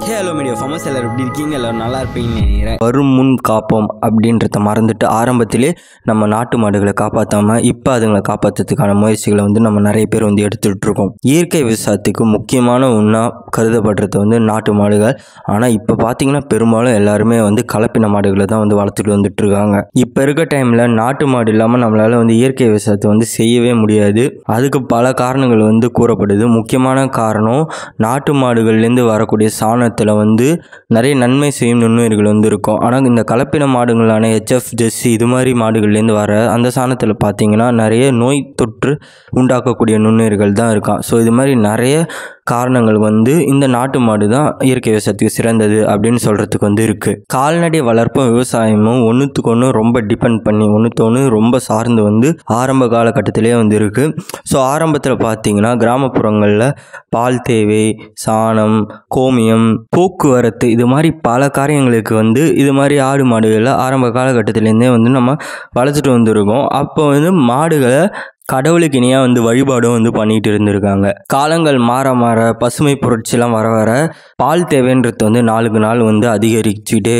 Hello media farmers எல்லாரும் எப்படி இருக்கீங்க? எல்லாரும் நல்லா இருப்பீங்கன்னு நினைக்கிறேன். வரும் முன் காப்போம் அப்படின்றத மறந்துட்டு ஆரம்பத்திலே நம்ம நாட்டு மாடுகளை காப்பாற்றாமல் இப்போ அதுங்களை காப்பாற்றுறதுக்கான முயற்சிகளை நம்ம நிறைய பேர் எடுத்துகிட்டு இருக்கோம். இயற்கை விவசாயத்துக்கு முக்கியமான ஒன்றா கருதப்படுறது நாட்டு மாடுகள். ஆனால் இப்போ பார்த்தீங்கன்னா பெரும்பாலும் எல்லாருமே கலப்பின மாடுகளை தான் வளர்த்துட்டு வந்துட்டு இருக்காங்க. இப்போ இருக்க டைமில் நாட்டு மாடு இல்லாமல் நம்மளால் இயற்கை விவசாயத்தை செய்யவே முடியாது. அதுக்கு பல காரணங்கள் கூறப்படுது. முக்கியமான காரணம் நாட்டு மாடுகள்லேருந்து வரக்கூடிய சாணத்தில் நிறைய நன்மை செய்யும் நுண்ணுயிர்கள் இருக்கும். ஆனால் இந்த கலப்பின மாடுகளான HF ஜெர்சி இது மாதிரி மாடுகள்லேருந்து வர அந்த சாணத்தில் பார்த்தீங்கன்னா நிறைய நோய் தொற்று உண்டாக்கக்கூடிய நுண்ணுயிர்கள் தான் இருக்கான். ஸோ இது மாதிரி நிறைய காரணங்கள் இந்த நாட்டு மாடு தான் இயற்கை விவசாயத்துக்கு சிறந்தது அப்படின்னு சொல்கிறதுக்கு இருக்குது. கால்நடை வளர்ப்பும் விவசாயமும் ஒன்றுத்துக்கு ஒன்று ரொம்ப டிபெண்ட் பண்ணி ஒன்றுத்தொன்று ரொம்ப சார்ந்து ஆரம்ப காலகட்டத்திலே இருக்குது. ஸோ ஆரம்பத்தில் பார்த்தீங்கன்னா கிராமப்புறங்களில் பால் தேவை, சாணம், கோமியம், போக்குவரத்து இது மாதிரி பல காரியங்களுக்கு இது மாதிரி ஆடு மாடுகளை ஆரம்ப காலகட்டத்திலேருந்தே நம்ம வளர்த்துட்டு வந்துருக்கோம். அப்போ மாடுகளை கடவுளுக்கு இணையாக வழிபாடும் பண்ணிகிட்டு இருந்திருக்காங்க. காலங்கள் மாற மாற பசுமை புரட்சிலாம் வர வர பால் தேவைன்றது நாளுக்கு நாள் அதிகரிச்சுட்டே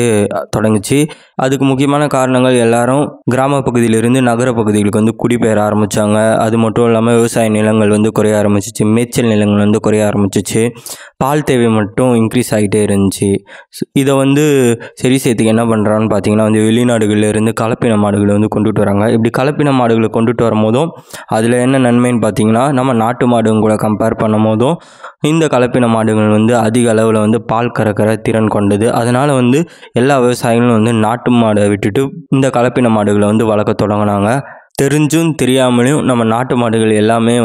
தொடங்குச்சு. அதுக்கு முக்கியமான காரணங்கள் எல்லாரும் கிராம பகுதியிலிருந்து நகர பகுதிகளுக்கு குடிபெயர ஆரம்பித்தாங்க. அது மட்டும் இல்லாமல் விவசாய நிலங்கள் குறைய ஆரம்பிச்சிச்சு, மேய்ச்சல் நிலங்கள் குறைய ஆரம்பிச்சிச்சு. பால் தேவை மட்டும் இன்க்ரீஸ் ஆகிட்டே இருந்துச்சு. இதை சரி செய்யறதுக்கு என்ன பண்ணுறான்னு பார்த்தீங்கன்னா வெளிநாடுகளிலிருந்து கலப்பின மாடுகளை கொண்டுட்டு வராங்க. இப்படி கலப்பின மாடுகளை கொண்டுட்டு வரும்போதும் அதில் என்ன நன்மைன்னு பார்த்தீங்கன்னா நம்ம நாட்டு மாடுங்க கூட கம்பேர் பண்ணும் போதும் இந்த கலப்பின மாடுகள் அதிக அளவில் பால் கறக்கிற திறன் கொண்டது. அதனால் எல்லா விவசாயிகளும் நாட்டு மாடை விட்டுட்டு இந்த கலப்பின மாடுகளை வளர்க்க தொடங்கினாங்க. தெரிஞ்சும் தெரியாமலையும் நம்ம நாட்டு மாடுகள் எல்லாமே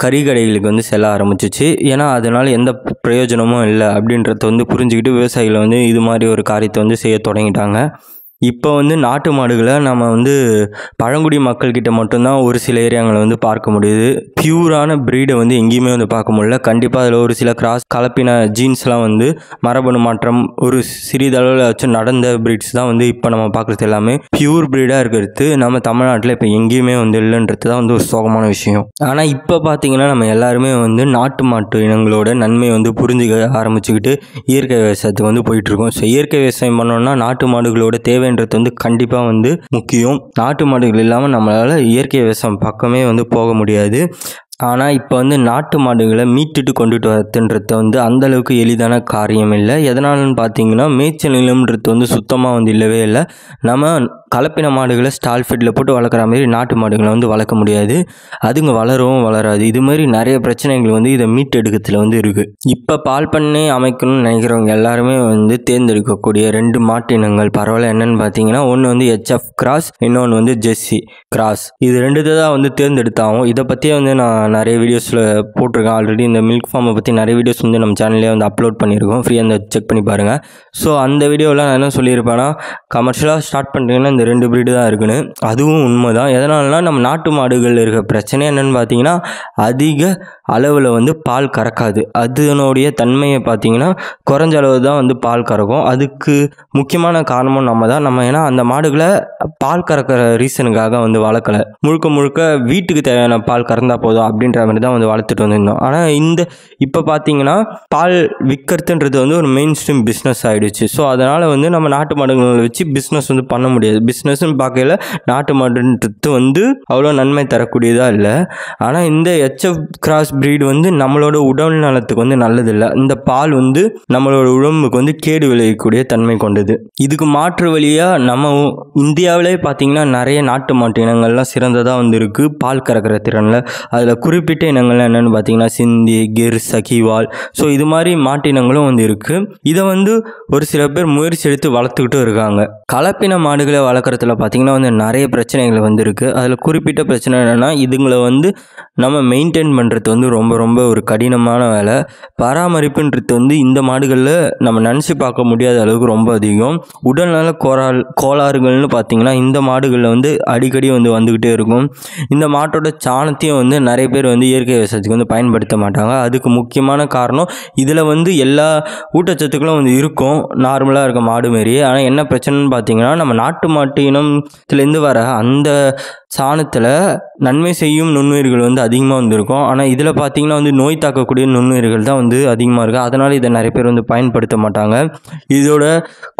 கறிக்கடைகளுக்கு செல்ல ஆரம்பிச்சிச்சு. ஏன்னா அதனால் எந்த பிரயோஜனமும் இல்லை அப்படின்றத புரிஞ்சுக்கிட்டு விவசாயிகள் இது மாதிரி ஒரு காரியத்தை செய்ய தொடங்கிட்டாங்க. இப்போ நாட்டு மாடுகளை நம்ம பழங்குடி மக்கள்கிட்ட மட்டும்தான் ஒரு சில ஏரியாங்களை பார்க்க முடியுது. பியூரான ப்ரீடை எங்கேயுமே பார்க்க முடியல. கண்டிப்பாக அதில் ஒரு சில கிராஸ் கலப்பின ஜீன்ஸ்லாம் மரபணு மாற்றம் ஒரு சிறிதளவில் வச்சு நடந்த ப்ரீட்ஸ் தான் இப்போ நம்ம பார்க்குறது எல்லாமே பியூர் ப்ரீடாக இருக்கிறது நம்ம தமிழ்நாட்டில் இப்போ எங்கேயுமே இல்லைன்றது தான் ஒரு சோகமான விஷயம். ஆனால் இப்போ பார்த்தீங்கன்னா நம்ம எல்லாருமே நாட்டு மாட்டு இனங்களோட நன்மையை புரிஞ்சுக்க ஆரம்பிச்சுக்கிட்டு இயற்கை விவசாயத்துக்கு போயிட்டுருக்கோம். ஸோ இயற்கை விவசாயம் பண்ணோன்னா நாட்டு மாடுகளோட தேவைன்றது கண்டிப்பாக முக்கியம். நாட்டு மாடுகள் இல்லாமல் நம்மளால் இயற்கை விவசாயம் பக்கமே போக முடியாது. ஆனால் இப்போ நாட்டு மாடுகளை மீட்டுட்டு கொண்டுட்டு வரதுன்றது அந்தளவுக்கு எளிதான காரியம் இல்லை. எதனாலன்னு பார்த்தீங்கன்னா மேய்ச்சல் நிலம்ன்றது சுத்தமாக இல்லவே இல்லை. நம்ம கலப்பின மாடுகளை ஸ்டால் ஃபீல்டில் போட்டு வளர்க்குற மாதிரி நாட்டு மாடுகளை வளர்க்க முடியாது. அதுங்க வளரவும் வளராது. இது மாதிரி நிறைய பிரச்சனைகள் இதை மீட்டெடுக்கிறதுல இருக்குது. இப்போ பால் பண்ணை அமைக்கணும்னு நினைக்கிறவங்க எல்லாருமே தேர்ந்தெடுக்கக்கூடிய 2 மாட்டினங்கள் பரவாயில்ல என்னென்னு பார்த்தீங்கன்னா ஒன்று HF கிராஸ், இன்னொன்று ஜெர்சி கிராஸ். இது 2 தான் தேர்ந்தெடுத்தாகும். இதை பற்றியே நான் நிறைய வீடியோஸில் போட்டிருக்கேன். ஆல்ரெடி இந்த மில்க் ஃபார்மை பற்றி நிறைய வீடியோஸ் நம்ம சேனல்லே அப்லோட் பண்ணியிருக்கோம். ஃப்ரீயாக செக் பண்ணி பாருங்கள். ஸோ அந்த வீடியோவில் நான் என்ன சொல்லியிருப்பேன்னா கமர்ஷியலாக ஸ்டார்ட் பண்ணுறீங்கன்னா இந்த 2 ப்ரீடு தான் இருக்குன்னு. அதுவும் உண்மை தான். எதனாலனா நம்ம நாட்டு மாடுகளில் இருக்க பிரச்சனை என்னென்னு பார்த்தீங்கன்னா அதிக அளவில் பால் கறக்காது. அதனுடைய தன்மையை பார்த்தீங்கன்னா குறைஞ்ச அளவு தான் பால் கறக்கும். அதுக்கு முக்கியமான காரணமும் நம்ம தான். நம்ம ஏன்னா அந்த மாடுகளை பால் கறக்கிற ரீசனுக்காக வளர்க்கலை. முழுக்க முழுக்க வீட்டுக்கு தேவையான பால் கறந்தால் போதும் அப்படின்ற மாதிரி தான் வளர்த்துட்டு வந்திருந்தோம். ஆனால் இப்போ பார்த்தீங்கன்னா பால் விற்கிறதுன்றது ஒரு மெயின் ஸ்ட்ரீம் பிஸ்னஸ் ஆகிடுச்சு. ஸோ அதனால் நம்ம நாட்டு மாடுகளை வச்சு பிஸ்னஸ் பண்ண முடியாது. பிஸ்னஸ்ன்னு பார்க்கல நாட்டு மாடுன்றது அவ்வளோ நன்மை தரக்கூடியதாக இல்லை. ஆனால் இந்த HF கிராஸ் ப்ரீடு நம்மளோட உடல் நலத்துக்கு நல்லதில்லை. இந்த பால் நம்மளோட உடம்புக்கு கேடு விளைவிக்கக்கூடிய தன்மை கொண்டது. இதுக்கு மாற்று வழியாக நம்ம இந்தியாவிலே பார்த்தீங்கன்னா நிறைய நாட்டு மாட்டு இனங்கள்லாம் சிறந்ததாக இருக்குது பால் கறக்கிற திறனில். அதில் குறிப்பிட்ட இனங்கள்லாம் என்னென்னு பார்த்தீங்கன்னா சிந்தி, கிர், சகிவால். ஸோ இது மாதிரி மாட்டினங்களும் இருக்குது. இதை ஒரு சில பேர் முயற்சி எடுத்து வளர்த்துக்கிட்டு இருக்காங்க. கலப்பின மாடுகளை வளர்க்குறதுல பார்த்தீங்கன்னா நிறைய பிரச்சனைகள் இருக்குது. அதில் குறிப்பிட்ட பிரச்சனை என்னென்னா இதுங்களை நம்ம மெயின்டைன் பண்ணுறது ரொம்ப ரொம்ப ஒரு கடினமான வேலை. பராமரிப்புன்றது இந்த மாடுகளில் நம்ம நினச்சி பார்க்க முடியாத அளவுக்கு ரொம்ப அதிகம். உடல்நல கோளாறுகள்னு பார்த்தீங்கன்னா இந்த மாடுகளில் அடிக்கடி வந்துக்கிட்டே இருக்கும். இந்த மாட்டோட சாணத்தையும் நிறைய பேர் இயற்கை விவசாயத்துக்கு பயன்படுத்த மாட்டாங்க. அதுக்கு முக்கியமான காரணம் இதில் எல்லா ஊட்டச்சத்துக்களும் இருக்கும் நார்மலாக இருக்க மாடு மாரியே. ஆனால் என்ன பிரச்சனைன்னு பார்த்தீங்கன்னா நம்ம நாட்டு மாட்டு இனத்துலேருந்து வர அந்த சாணத்தில் நன்மை செய்யும் நுண்ணுயிர்கள் வந்து அதிகமாக வந்துருக்கும். ஆனால் இதில் பார்த்திங்கன்னா வந்து நோய் தாக்கக்கூடிய நுண்ணுயிர்கள் தான் வந்து அதிகமாக இருக்குது. அதனால் இதை நிறைய பேர் வந்து பயன்படுத்த மாட்டாங்க. இதோட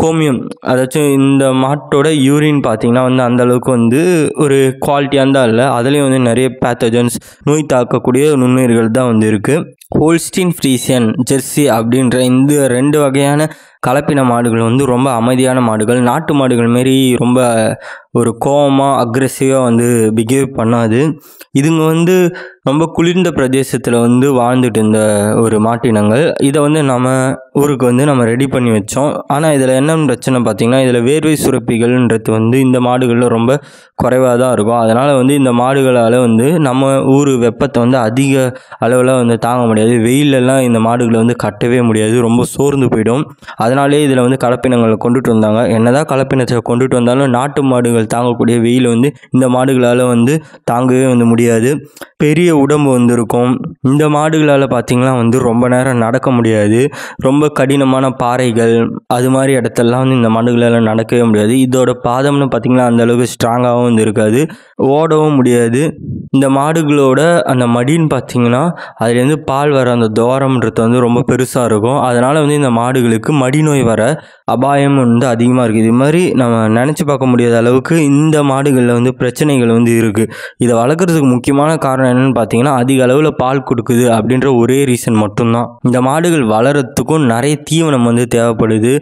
கோமியம், அதாச்சும் இந்த மாட்டோட யூரின் பார்த்திங்கன்னா வந்து அந்தளவுக்கு வந்து ஒரு குவாலிட்டியாக தான் இல்லை. அதுலேயும் வந்து நிறைய பேத்தோஜன்ஸ், நோய் தாக்கக்கூடிய நுண்ணுயிர்கள் தான் வந்து இருக்குது. ஹோல்ஸ்டீன் ஃப்ரீசியன், ஜெர்சி அப்படின்ற இந்த 2 வகையான கலப்பின மாடுகள் வந்து ரொம்ப அமைதியான மாடுகள். நாட்டு மாடுகள் மாரி ரொம்ப ஒரு கோவமாக அக்ரெசிவாக வந்து பிஹேவ் பண்ணாது. இதுங்க வந்து ரொம்ப குளிர்ந்த பிரதேசத்தில் வந்து வாழ்ந்துட்டு இருந்த ஒரு மாட்டினங்கள். இதை வந்து நம்ம ஊருக்கு வந்து நம்ம ரெடி பண்ணி வச்சோம். ஆனால் இதில் என்ன பிரச்சனை பார்த்திங்கன்னா, இதில் வேர்வை சுரப்பிகள்ன்றது வந்து இந்த மாடுகளில் ரொம்ப குறைவாக தான் இருக்கும். அதனால் வந்து இந்த மாடுகளால் வந்து நம்ம ஊர் வெப்பத்தை வந்து அதிக அளவில் வந்து தாங்க முடியாது. வெயிலெல்லாம் இந்த மாடுகளை வந்து கட்டவே முடியாது, ரொம்ப சோர்ந்து போயிடும். அதனாலே இதில் வந்து கலப்பினங்களை கொண்டுட்டு வந்தாங்க. என்னதான் கலப்பினத்தை கொண்டுட்டு வந்தாலும் நாட்டு மாடுகள் தாங்கக்கூடிய வெயில் வந்து இந்த மாடுகளால் வந்து தாங்கவே வந்து முடியாது. பெரிய உடம்பு வந்து இருக்கும். இந்த மாடுகளால் பார்த்திங்கன்னா வந்து ரொம்ப நேரம் நடக்க முடியாது. ரொம்ப கடினமான பாறைகள் அது மாதிரி இடத்தெல்லாம் வந்து இந்த மாடுகளால் நடக்கவே முடியாது. இதோட பாதம்னு பார்த்திங்கன்னா அந்தளவுக்கு ஸ்ட்ராங்காகவும் வந்து இருக்காது, ஓடவும் முடியாது. இந்த மாடுகளோட அந்த மடின்னு பார்த்திங்கன்னா அதுலேருந்து பால் வர அந்த துவாரம்ன்றது வந்து ரொம்ப பெருசாக இருக்கும். அதனால் வந்து இந்த மாடுகளுக்கு மடி நோய் வர அபாயம் வந்து அதிகமாக இருக்குது. இது மாதிரி நம்ம நினச்சி பார்க்க முடியாத அளவுக்கு இந்த மாடுகளில் வந்து பிரச்சனைகள் வந்து இருக்குது. இதை வளர்க்குறதுக்கு முக்கியமான காரணம் என்னென்னு பார்த்தீங்கன்னா, அதிக அளவில் பால் கொடுக்குது அப்படின்ற ஒரே ரீசன் மட்டும்தான். இந்த மாடுகள் வளர்கிறதுக்கும் நிறைய தீவனம் வந்து தேவைப்படுது.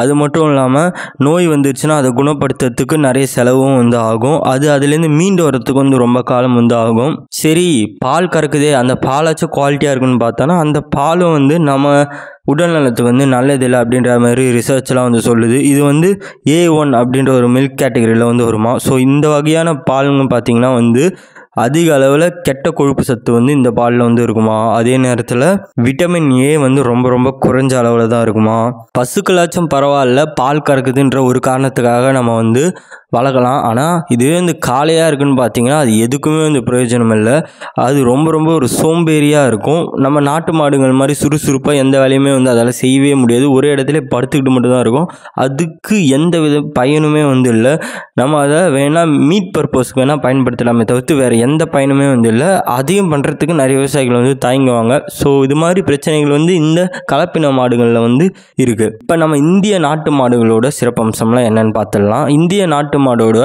அது மட்டும் இல்லாமல் நோய் வந்துருச்சுன்னா அதை குணப்படுத்துறதுக்கு நிறைய செலவும் வந்து ஆகும். அதுலேருந்து மீண்டு வரத்துக்கு வந்து ரொம்ப காலம் வந்து ஆகும். சரி, பால் கறக்குதே, அந்த பாலாச்சும் குவாலிட்டியாக இருக்குன்னு பார்த்தோன்னா அந்த பாலும் வந்து நம்ம உடல் நலத்துக்கு வந்து நல்லதில்லை அப்படின்ற மாதிரி ரிசர்ச்லாம் வந்து சொல்லுது. இது வந்து A1 அப்படின்ற ஒரு மில்க் கேட்டகரியில் வந்து வருமா. ஸோ இந்த வகையான பாலுங்க பார்த்திங்கன்னா வந்து அதிக அளவில் கெட்ட கொழுப்பு சத்து வந்து இந்த பாலில் வந்து இருக்குமா. அதே நேரத்தில் விட்டமின் A வந்து ரொம்ப ரொம்ப குறைஞ்ச அளவில் தான் இருக்குமா. பசுக்களாச்சும் பரவாயில்ல, பால் கறக்குதுன்ற ஒரு காரணத்துக்காக நம்ம வந்து வளர்க்கலாம். ஆனால் இதுவே வந்து காளையாக இருக்குன்னு பார்த்தீங்கன்னா அது எதுக்குமே வந்து பிரயோஜனம் இல்லை. அது ரொம்ப ரொம்ப ஒரு சோம்பேறியாக இருக்கும். நம்ம நாட்டு மாடுகள் மாதிரி சுறுசுறுப்பாக எந்த வேலையுமே வந்து அதால் செய்யவே முடியாது. ஒரே இடத்துல படுத்துக்கிட்டு மட்டும்தான் இருக்கும். அதுக்கு எந்த வித பயனுமே வந்து இல்லை. நம்ம அதை வேணால் மீட் பர்பஸ்க்கு வேணால் பயன்படுத்தலாமே தவிர்த்து வேறு எந்த பயனுமே வந்து இல்லை. அதையும் பண்ணுறதுக்கு நிறைய விவசாயிகள் வந்து தயங்குவாங்க. ஸோ இது மாதிரி பிரச்சனைகள் வந்து இந்த கலப்பின மாடுகளில் வந்து இருக்குது. இப்போ நம்ம இந்திய நாட்டு மாடுகளோட சிறப்பம்சம்லாம் என்னென்னு பார்த்துடலாம். இந்திய நாட்டு மாடோட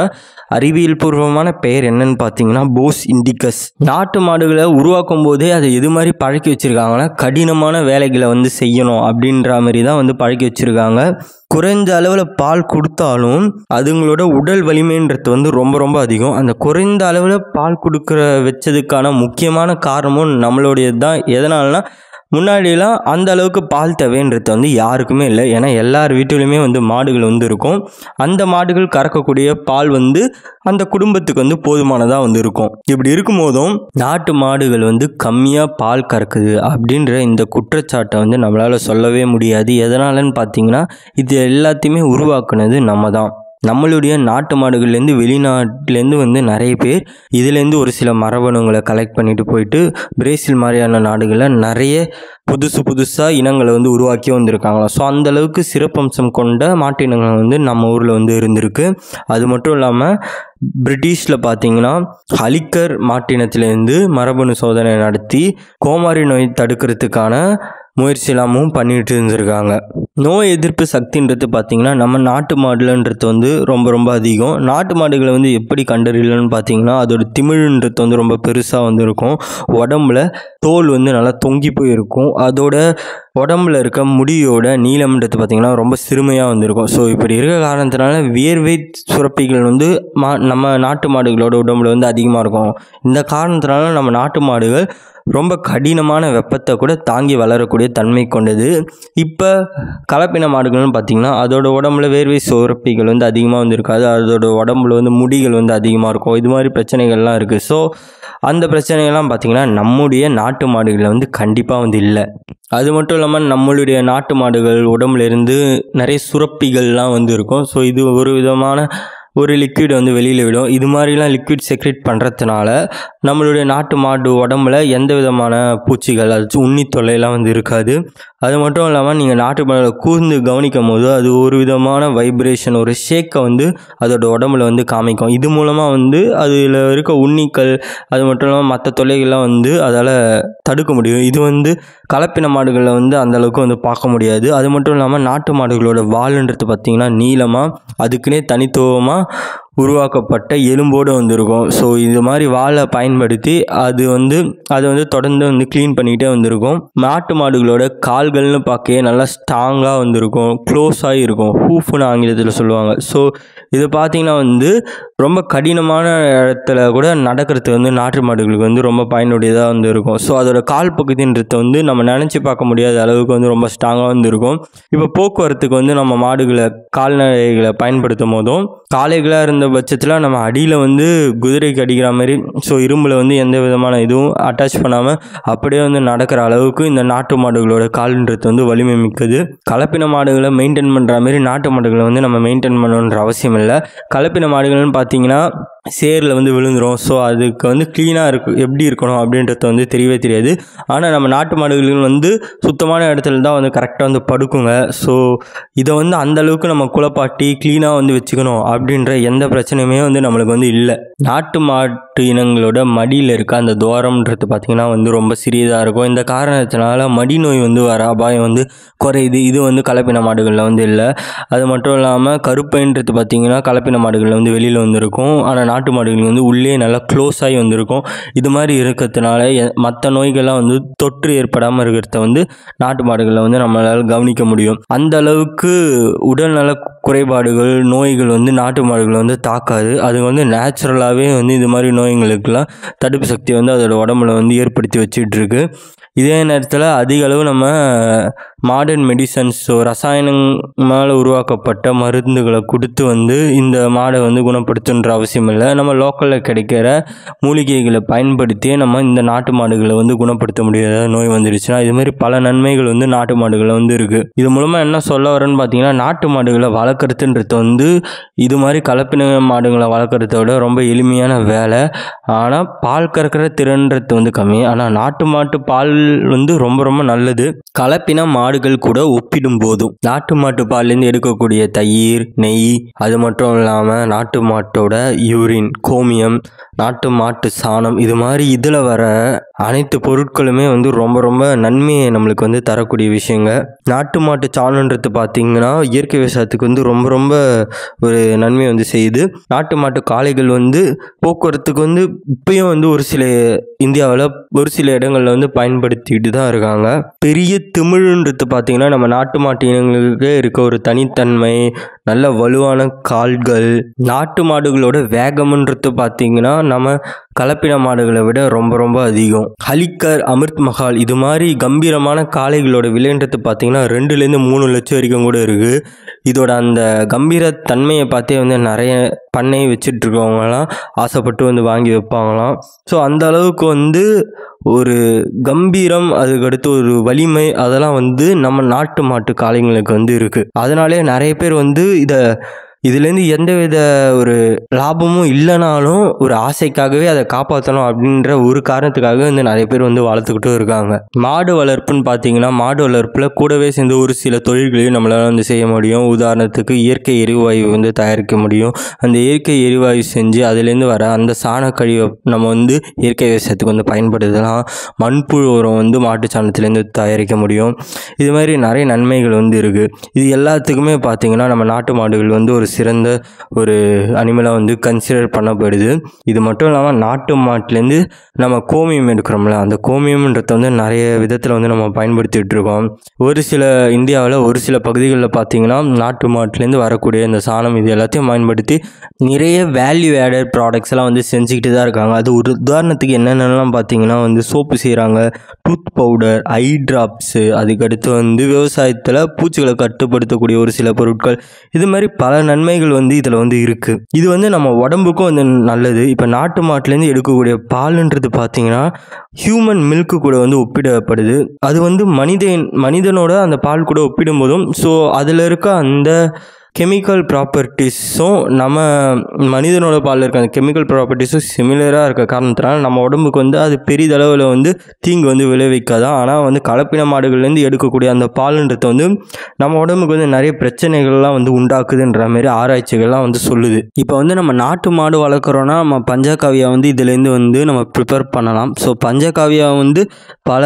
அறிவியல் பூர்வமான பெயர் என்னன்னு பார்த்தீங்கன்னா போஸ் இண்டிகஸ். நாட்டு மாடுகளை உருவாக்கும் போதே அதை எது மாதிரி பழக்கி வச்சுருக்காங்கன்னா, கடினமான வேலைகளை வந்து செய்யணும் அப்படின்ற மாதிரி தான் வந்து பழக்கி வச்சுருக்காங்க. குறைந்த அளவில் பால் கொடுத்தாலும் அதுங்களோட உடல் வலிமைன்றது வந்து ரொம்ப ரொம்ப அதிகம். அந்த குறைந்த அளவில் பால் கொடுக்குற வச்சதுக்கான முக்கியமான காரணமும் நம்மளுடையது தான். எதனால்னா, முன்னாடியெல்லாம் அந்த அளவுக்கு பால் தேவைன்றது வந்து யாருக்குமே இல்லை. ஏன்னா எல்லார் வீட்டிலுமே வந்து மாடுகள் வந்து இருக்கும். அந்த மாடுகள் கறக்கக்கூடிய பால் வந்து அந்த குடும்பத்துக்கு வந்து போதுமானதாக வந்து இருக்கும். இப்படி இருக்கும்போதும் நாட்டு மாடுகள் வந்து கம்மியாக பால் கறக்குது அப்படின்ற இந்த குற்றச்சாட்டை வந்து நம்மளால் சொல்லவே முடியாது. எதனாலன்னு பார்த்தீங்கன்னா, இது எல்லாத்தையுமே உருவாக்குனது நம்ம தான். நம்மளுடைய நாட்டு மாடுகள்லேருந்து வெளிநாட்டிலேருந்து வந்து நிறைய பேர் இதுலேருந்து ஒரு சில மரபணுங்களை கலெக்ட் பண்ணிட்டு போயிட்டு பிரேசில் மாதிரியான நாடுகளில் நிறைய புதுசாக இனங்களை வந்து உருவாக்கி வந்திருக்காங்களா. ஸோ அந்தளவுக்கு சிறப்பம்சம் கொண்ட மாட்டு இனங்கள் வந்து நம்ம ஊரில் வந்து இருந்திருக்கு. அது மட்டும் இல்லாமல் பிரிட்டிஷில் பார்த்தீங்கன்னா ஹலிக்கர் மாட்டினத்திலேருந்து மரபணு சோதனை நடத்தி கோமாரி நோய் தடுக்கிறதுக்கான முயற்சி எல்லாமும் பண்ணிட்டு இருந்திருக்காங்க. நோய் எதிர்ப்பு சக்தின்றது பார்த்திங்கன்னா நம்ம நாட்டு மாடுலன்றது வந்து ரொம்ப ரொம்ப அதிகம். நாட்டு மாடுகளை வந்து எப்படி கண்டறியலன்னு பார்த்திங்கன்னா, அதோட திமிழ்ன்றது வந்து ரொம்ப பெருசாக வந்து இருக்கும். உடம்புல தோல் வந்து நல்லா தொங்கி போயிருக்கும். அதோட உடம்புல இருக்க முடியோட நீளம்ன்றது பார்த்திங்கன்னா ரொம்ப சிறுமையாக வந்துருக்கும். ஸோ இப்படி இருக்க காரணத்தினால வியர்வை சுரப்பிகள் வந்து நம்ம நாட்டு மாடுகளோட உடம்புல வந்து அதிகமாக இருக்கும். இந்த காரணத்தினால நம்ம நாட்டு மாடுகள் ரொம்ப கடினமான வெப்பத்தை கூட தாங்கி வளரக்கூடிய தன்மை கொண்டது. இப்போ கலப்பின மாடுகள்னு பார்த்திங்கன்னா அதோட உடம்புல வேர்வை சுரப்பிகள் வந்து அதிகமாக வந்து இருக்காது. அதோட உடம்புல வந்து முடிகள் வந்து அதிகமாக இருக்கும். இது மாதிரி பிரச்சனைகள்லாம் இருக்குது. ஸோ அந்த பிரச்சனைகள்லாம் பார்த்திங்கன்னா நம்முடைய நாட்டு மாடுகளில் வந்து கண்டிப்பாக வந்து இல்லை. அது மட்டும் இல்லாமல் நம்மளுடைய நாட்டு மாடுகள் உடம்புலேருந்து நிறைய சுரப்பிகள்லாம் வந்து இருக்கும். ஸோ இது ஒரு விதமான ஒரு லிக்விட் வந்து வெளியில் விடும். இது மாதிரிலாம் லிக்விட் செக்ரேட் பண்ணுறதுனால நம்மளுடைய நாட்டு மாடு உடம்புல எந்த விதமான பூச்சிகள் அது உண்ணி தொல்லையெல்லாம் வந்து இருக்காது. அது மட்டும் இல்லாமல் நீங்கள் நாட்டு மாடை கூர்ந்து கவனிக்கும் போது அது ஒரு விதமான வைப்ரேஷன், ஒரு ஷேக்கை வந்து அதோட உடம்புல வந்து காமிக்கும். இது மூலமாக வந்து அதில் இருக்க உண்ணிகள் அது மட்டும் இல்லாமல் மற்ற தொல்லைகள்லாம் வந்து அதால் தடுக்க முடியும். இது வந்து கலப்பின மாடுகளில் வந்து அந்தளவுக்கு வந்து பார்க்க முடியாது. அது மட்டும் இல்லாமல் நாட்டு மாடுகளோட வாலுன்றது பார்த்திங்கன்னா நீளமாக அதுக்குன்னே தனித்துவமாக உருவாக்கப்பட்ட எலும்போடு வந்திருக்கும். ஸோ இது மாதிரி வாழை பயன்படுத்தி அதை வந்து தொடர்ந்து வந்து க்ளீன் பண்ணிக்கிட்டே வந்திருக்கும். நாட்டு மாடுகளோட கால்கள்னு பார்க்க நல்லா ஸ்ட்ராங்காக வந்திருக்கும், க்ளோஸாக இருக்கும், ஹூஃப்னு ஆங்கிலத்தில் சொல்லுவாங்க. ஸோ இது பார்த்திங்கன்னா வந்து ரொம்ப கடினமான இடத்துல கூட நடக்கிறதுக்கு வந்து நாட்டு மாடுகளுக்கு வந்து ரொம்ப பயனுடையதாக வந்து இருக்கும். ஸோ அதோட கால் பகுதின்றது வந்து நம்ம நினச்சி பார்க்க முடியாத அளவுக்கு வந்து ரொம்ப ஸ்ட்ராங்காக வந்து இருக்கும். இப்போ போக்குவரத்துக்கு வந்து நம்ம மாடுகளை கால்நடைகளை பயன்படுத்தும் போதும் காளைகளாக இருந்த பட்சத்தில் நம்ம அடியில் வந்து குதிரைக்கு அடிக்கிற மாதிரி ஸோ இரும்பில் வந்து எந்த விதமான இதுவும் அட்டாச் பண்ணாமல் அப்படியே வந்து நடக்கிற அளவுக்கு இந்த நாட்டு மாடுகளோட கால்ன்றது வந்து வலிமை மிக்கது. கலப்பின மாடுகளை மெயின்டைன் பண்ணுற மாதிரி நாட்டு மாடுகளை வந்து நம்ம மெயின்டைன் பண்ணணுன்ற அவசியம் இல்லை. கலப்பின மாடுகள்னு பார்த்தீங்கன்னா சேரில் வந்து விழுந்துடும். ஸோ அதுக்கு வந்து க்ளீனாக எப்படி இருக்கணும் அப்படின்றது வந்து தெரியவே தெரியாது. ஆனால் நம்ம நாட்டு மாடுகள் வந்து சுத்தமான இடத்துல தான் வந்து கரெக்டாக வந்து படுக்குங்க. ஸோ இதை வந்து அந்தளவுக்கு நம்ம குளப்பாட்டி க்ளீனாக வந்து வச்சுக்கணும் அப்படின்ற எந்த பிரச்சனையுமே வந்து நம்மளுக்கு வந்து இல்லை. நாட்டு மாட்டு இனங்களோட மடியில் இருக்க அந்த துவாரம்ன்றது பார்த்திங்கன்னா வந்து ரொம்ப சிறியதாக இருக்கும். இந்த காரணத்தினால மடி நோய் வந்து வர அபாயம் வந்து குறையுது. இது வந்து கலப்பின மாடுகளில் வந்து இல்லை. அது மட்டும் இல்லாமல் கருப்பைன்றது பார்த்திங்கன்னா கலப்பின மாடுகளில் வந்து வெளியில் வந்துருக்கும். ஆனால் நாட்டு மாடுகள் வந்து உள்ளே நல்லா க்ளோஸ் ஆகி வந்திருக்கும். இது மாதிரி இருக்கிறதுனால மற்ற நோய்கள்லாம் வந்து தொற்று ஏற்படாமல் இருக்கிறத வந்து நாட்டு மாடுகளில் வந்து நம்மளால் கவனிக்க முடியும். அந்த அளவுக்கு உடல்நல குறைபாடுகள் நோய்கள் வந்து நாட்டு மாடுகளை வந்து தாக்காது. அது வந்து நேச்சுரலாகவே வந்து இது மாதிரி நோய்களுக்கெல்லாம் தடுப்பு சக்தி வந்து அதோட உடம்புல வந்து ஏற்படுத்தி வச்சுட்டு இருக்கு. இதே நேரத்தில் அதிக அளவு நம்ம மாடர்ன் மெடிசன்ஸ் ரசாயனமால் உருவாக்கப்பட்ட மருந்துகளை கொடுத்து வந்து இந்த மாடை வந்து குணப்படுத்துன்ற அவசியம் இல்லை. நம்ம லோக்கலில் கிடைக்கிற மூலிகைகளை பயன்படுத்தியே நம்ம இந்த நாட்டு மாடுகளை வந்து குணப்படுத்த முடியாத நோய் வந்துடுச்சுன்னா இதுமாதிரி பல நன்மைகள் வந்து நாட்டு மாடுகளை வந்து இருக்குது. இது மூலமாக என்ன சொல்ல வரேன்னு பார்த்தீங்கன்னா நாட்டு மாடுகளை வளர்க்குறதுன்றது வந்து இது மாதிரி கலப்பின மாடுகளை வளர்க்குறத விட ரொம்ப எளிமையான வேலை. ஆனால் பால் கறக்கிற திறன்றது வந்து கம்மி. ஆனால் நாட்டு மாட்டு பால் வந்து ரொம்ப ரொம்ப நல்லது. கலப்பின மாடுகள் கூட ஒப்பிடும் போதும் நாட்டு மாட்டு பால்லேருந்து எடுக்கக்கூடிய தயிர், நெய், அது மட்டும் இல்லாமல் நாட்டு மாட்டோட யூரின், கோமியம், நாட்டு மாட்டு சாணம், இது மாதிரி இதில் வர அனைத்து பொருட்களுமே வந்து ரொம்ப ரொம்ப நன்மையை நம்மளுக்கு வந்து தரக்கூடிய விஷயங்க. நாட்டு மாட்டு சாணன்றது பார்த்திங்கன்னா இயற்கை விவசாயத்துக்கு வந்து ரொம்ப ரொம்ப ஒரு நன்மை வந்து செய்யுது. நாட்டு மாட்டு காளைகள் வந்து போக்குவரத்துக்கு வந்து இப்பயும் வந்து ஒரு சில இந்தியாவில் ஒரு சில இடங்களில் வந்து பயன்படுத்திட்டு தான் இருக்காங்க. பெரிய திமிழுன்றது பார்த்திங்கன்னா நம்ம நாட்டு மாட்டு இனங்களுக்கு இருக்க ஒரு தனித்தன்மை, நல்ல வலுவான கால்கள், நாட்டு மாடுகளோட வேகம்ன்றது பார்த்திங்கன்னா நம்ம கலப்பின மாடுகளை விட ரொம்ப ரொம்ப அதிகம். ஹலிக்கர், அமிர்த் மஹால் இது மாதிரி கம்பீரமான காளைகளோட விலைன்றது பார்த்திங்கன்னா 2-3 லட்சம் வரைக்கும் கூட இருக்குது. இதோட அந்த கம்பீர தன்மையை பார்த்தே வந்து நிறைய பண்ணை வச்சுட்டு இருக்கவங்கலாம் ஆசைப்பட்டு வந்து வாங்கி வைப்பாங்களாம். ஸோ அந்த அளவுக்கு வந்து ஒரு கம்பீரம், அதுக்கடுத்து ஒரு வலிமை, அதெல்லாம் வந்து நம்ம நாட்டு மாட்டு காளைங்களுக்கு வந்து இருக்குது. அதனாலே நிறைய பேர் வந்து இதுலேருந்து எந்தவித ஒரு லாபமும் இல்லைனாலும் ஒரு ஆசைக்காகவே அதை காப்பாற்றணும் அப்படின்ற ஒரு காரணத்துக்காக வந்து நிறைய பேர் வந்து வளர்த்துக்கிட்டும் இருக்காங்க. மாடு வளர்ப்புன்னு பார்த்தீங்கன்னா மாடு வளர்ப்பில் கூடவே சேர்ந்து ஒரு சில தொழில்களையும் நம்மளால் வந்து செய்ய முடியும். உதாரணத்துக்கு இயற்கை எரிவாயு வந்து தயாரிக்க முடியும். அந்த இயற்கை எரிவாயு செஞ்சு அதுலேருந்து வர அந்த சாணக்கழிவை நம்ம வந்து இயற்கை விவசாயத்துக்கு வந்து பயன்படுத்தலாம். மண்புழு உரம் வந்து மாட்டு சாணத்துலேருந்து தயாரிக்க முடியும். இது மாதிரி நிறைய நன்மைகள் வந்து இருக்குது. இது எல்லாத்துக்குமே பார்த்திங்கன்னா நம்ம நாட்டு மாடுகள் வந்து ஒரு சிறந்த ஒரு அனிமலாக வந்து கன்சிடர் பண்ணப்படுது. இது மட்டும் இல்லாமல் நாட்டு மாட்டிலேருந்து நம்ம கோமியம் எடுக்கிறோம்ல, அந்த கோமியம்ன்றத வந்து நிறைய விதத்தில் வந்து நம்ம பயன்படுத்திகிட்டு இருக்கோம். ஒரு சில இந்தியாவில் ஒரு சில பகுதிகளில் பார்த்திங்கன்னா நாட்டு மாட்டிலேருந்து வரக்கூடிய இந்த சாணம் இது எல்லாத்தையும் பயன்படுத்தி நிறைய வேல்யூ ஆடட் ப்ராடக்ட்ஸ் எல்லாம் வந்து செஞ்சுக்கிட்டு தான் இருக்காங்க. அது ஒரு உதாரணத்துக்கு என்னென்னலாம் பார்த்திங்கன்னா வந்து சோப்பு செய்கிறாங்க, டூத் பவுடர், ஐ ட்ராப்ஸு, அதுக்கடுத்து வந்து விவசாயத்தில் பூச்சிகளை கட்டுப்படுத்தக்கூடிய ஒரு சில பொருட்கள், இது மாதிரி பல நன்மைகள் வந்து இதில் வந்து இருக்குது. இது வந்து நம்ம உடம்புக்கும் வந்து நல்லது. இப்போ நாட்டு மாட்டிலேருந்து எடுக்கக்கூடிய பாலுன்றது பார்த்திங்கன்னா ஹியூமன் மில்க்கு கூட வந்து ஒப்பிடப்படுது. அது வந்து மனிதனோட அந்த பால் கூட ஒப்பிடும் போதும் ஸோ அதில் இருக்க அந்த கெமிக்கல் ப்ராப்பர்ட்டிஸும் நம்ம மனிதனோட பாலில் இருக்க அந்த கெமிக்கல் ப்ராப்பர்ட்டிஸும் சிமிலராக இருக்க காரணத்தினால நம்ம உடம்புக்கு வந்து அது பெரிதளவில் வந்து தீங்கு வந்து விளைவிக்காதான். ஆனால் வந்து கலப்பின மாடுகள்லேருந்து எடுக்கக்கூடிய அந்த பாலுன்றது வந்து நம்ம உடம்புக்கு வந்து நிறைய பிரச்சனைகள்லாம் வந்து உண்டாக்குதுன்ற மாதிரி ஆராய்ச்சிகள்லாம் வந்து சொல்லுது. இப்போ வந்து நம்ம நாட்டு மாடு வளர்க்குறோன்னா நம்ம பஞ்சகாவியா வந்து இதுலேருந்து வந்து நம்ம ப்ரிப்பேர் பண்ணலாம். ஸோ பஞ்சகாவியா வந்து பல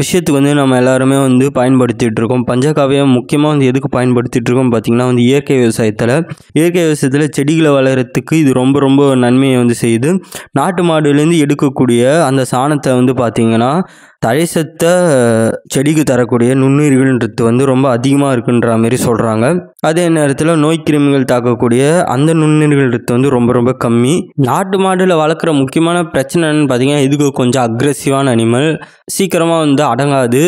விஷயத்துக்கு வந்து நம்ம எல்லாருமே வந்து பயன்படுத்திகிட்டு இருக்கோம். பஞ்சகாவியா முக்கியமாக வந்து எதுக்கு பயன்படுத்திகிட்டு இருக்கோம் பார்த்திங்கன்னா வந்து இயற்கை விவசாயத்தில் செடிகளை வளர்கிறதுக்கு இது ரொம்ப ரொம்ப நன்மையை வந்து செய்யுது. நாட்டு மாடுலேருந்து எடுக்கக்கூடிய அந்த சாணத்தை வந்து பார்த்திங்கன்னா தழைசத்தை செடிக்கு தரக்கூடிய நுண்ணுயிர்கள்ன்றது வந்து ரொம்ப அதிகமாக இருக்குன்ற மாதிரி சொல்கிறாங்க. அதே நேரத்தில் நோய் கிருமிகள் தாக்கக்கூடிய அந்த நுண்ணுயிர்கள்ன்றது வந்து ரொம்ப ரொம்ப கம்மி. நாட்டு மாடில் வளர்க்குற முக்கியமான பிரச்சனைன்னு பார்த்தீங்கன்னா இதுக்கு கொஞ்சம் அக்ரெசிவான அனிமல், சீக்கிரமாக வந்து அடங்காது.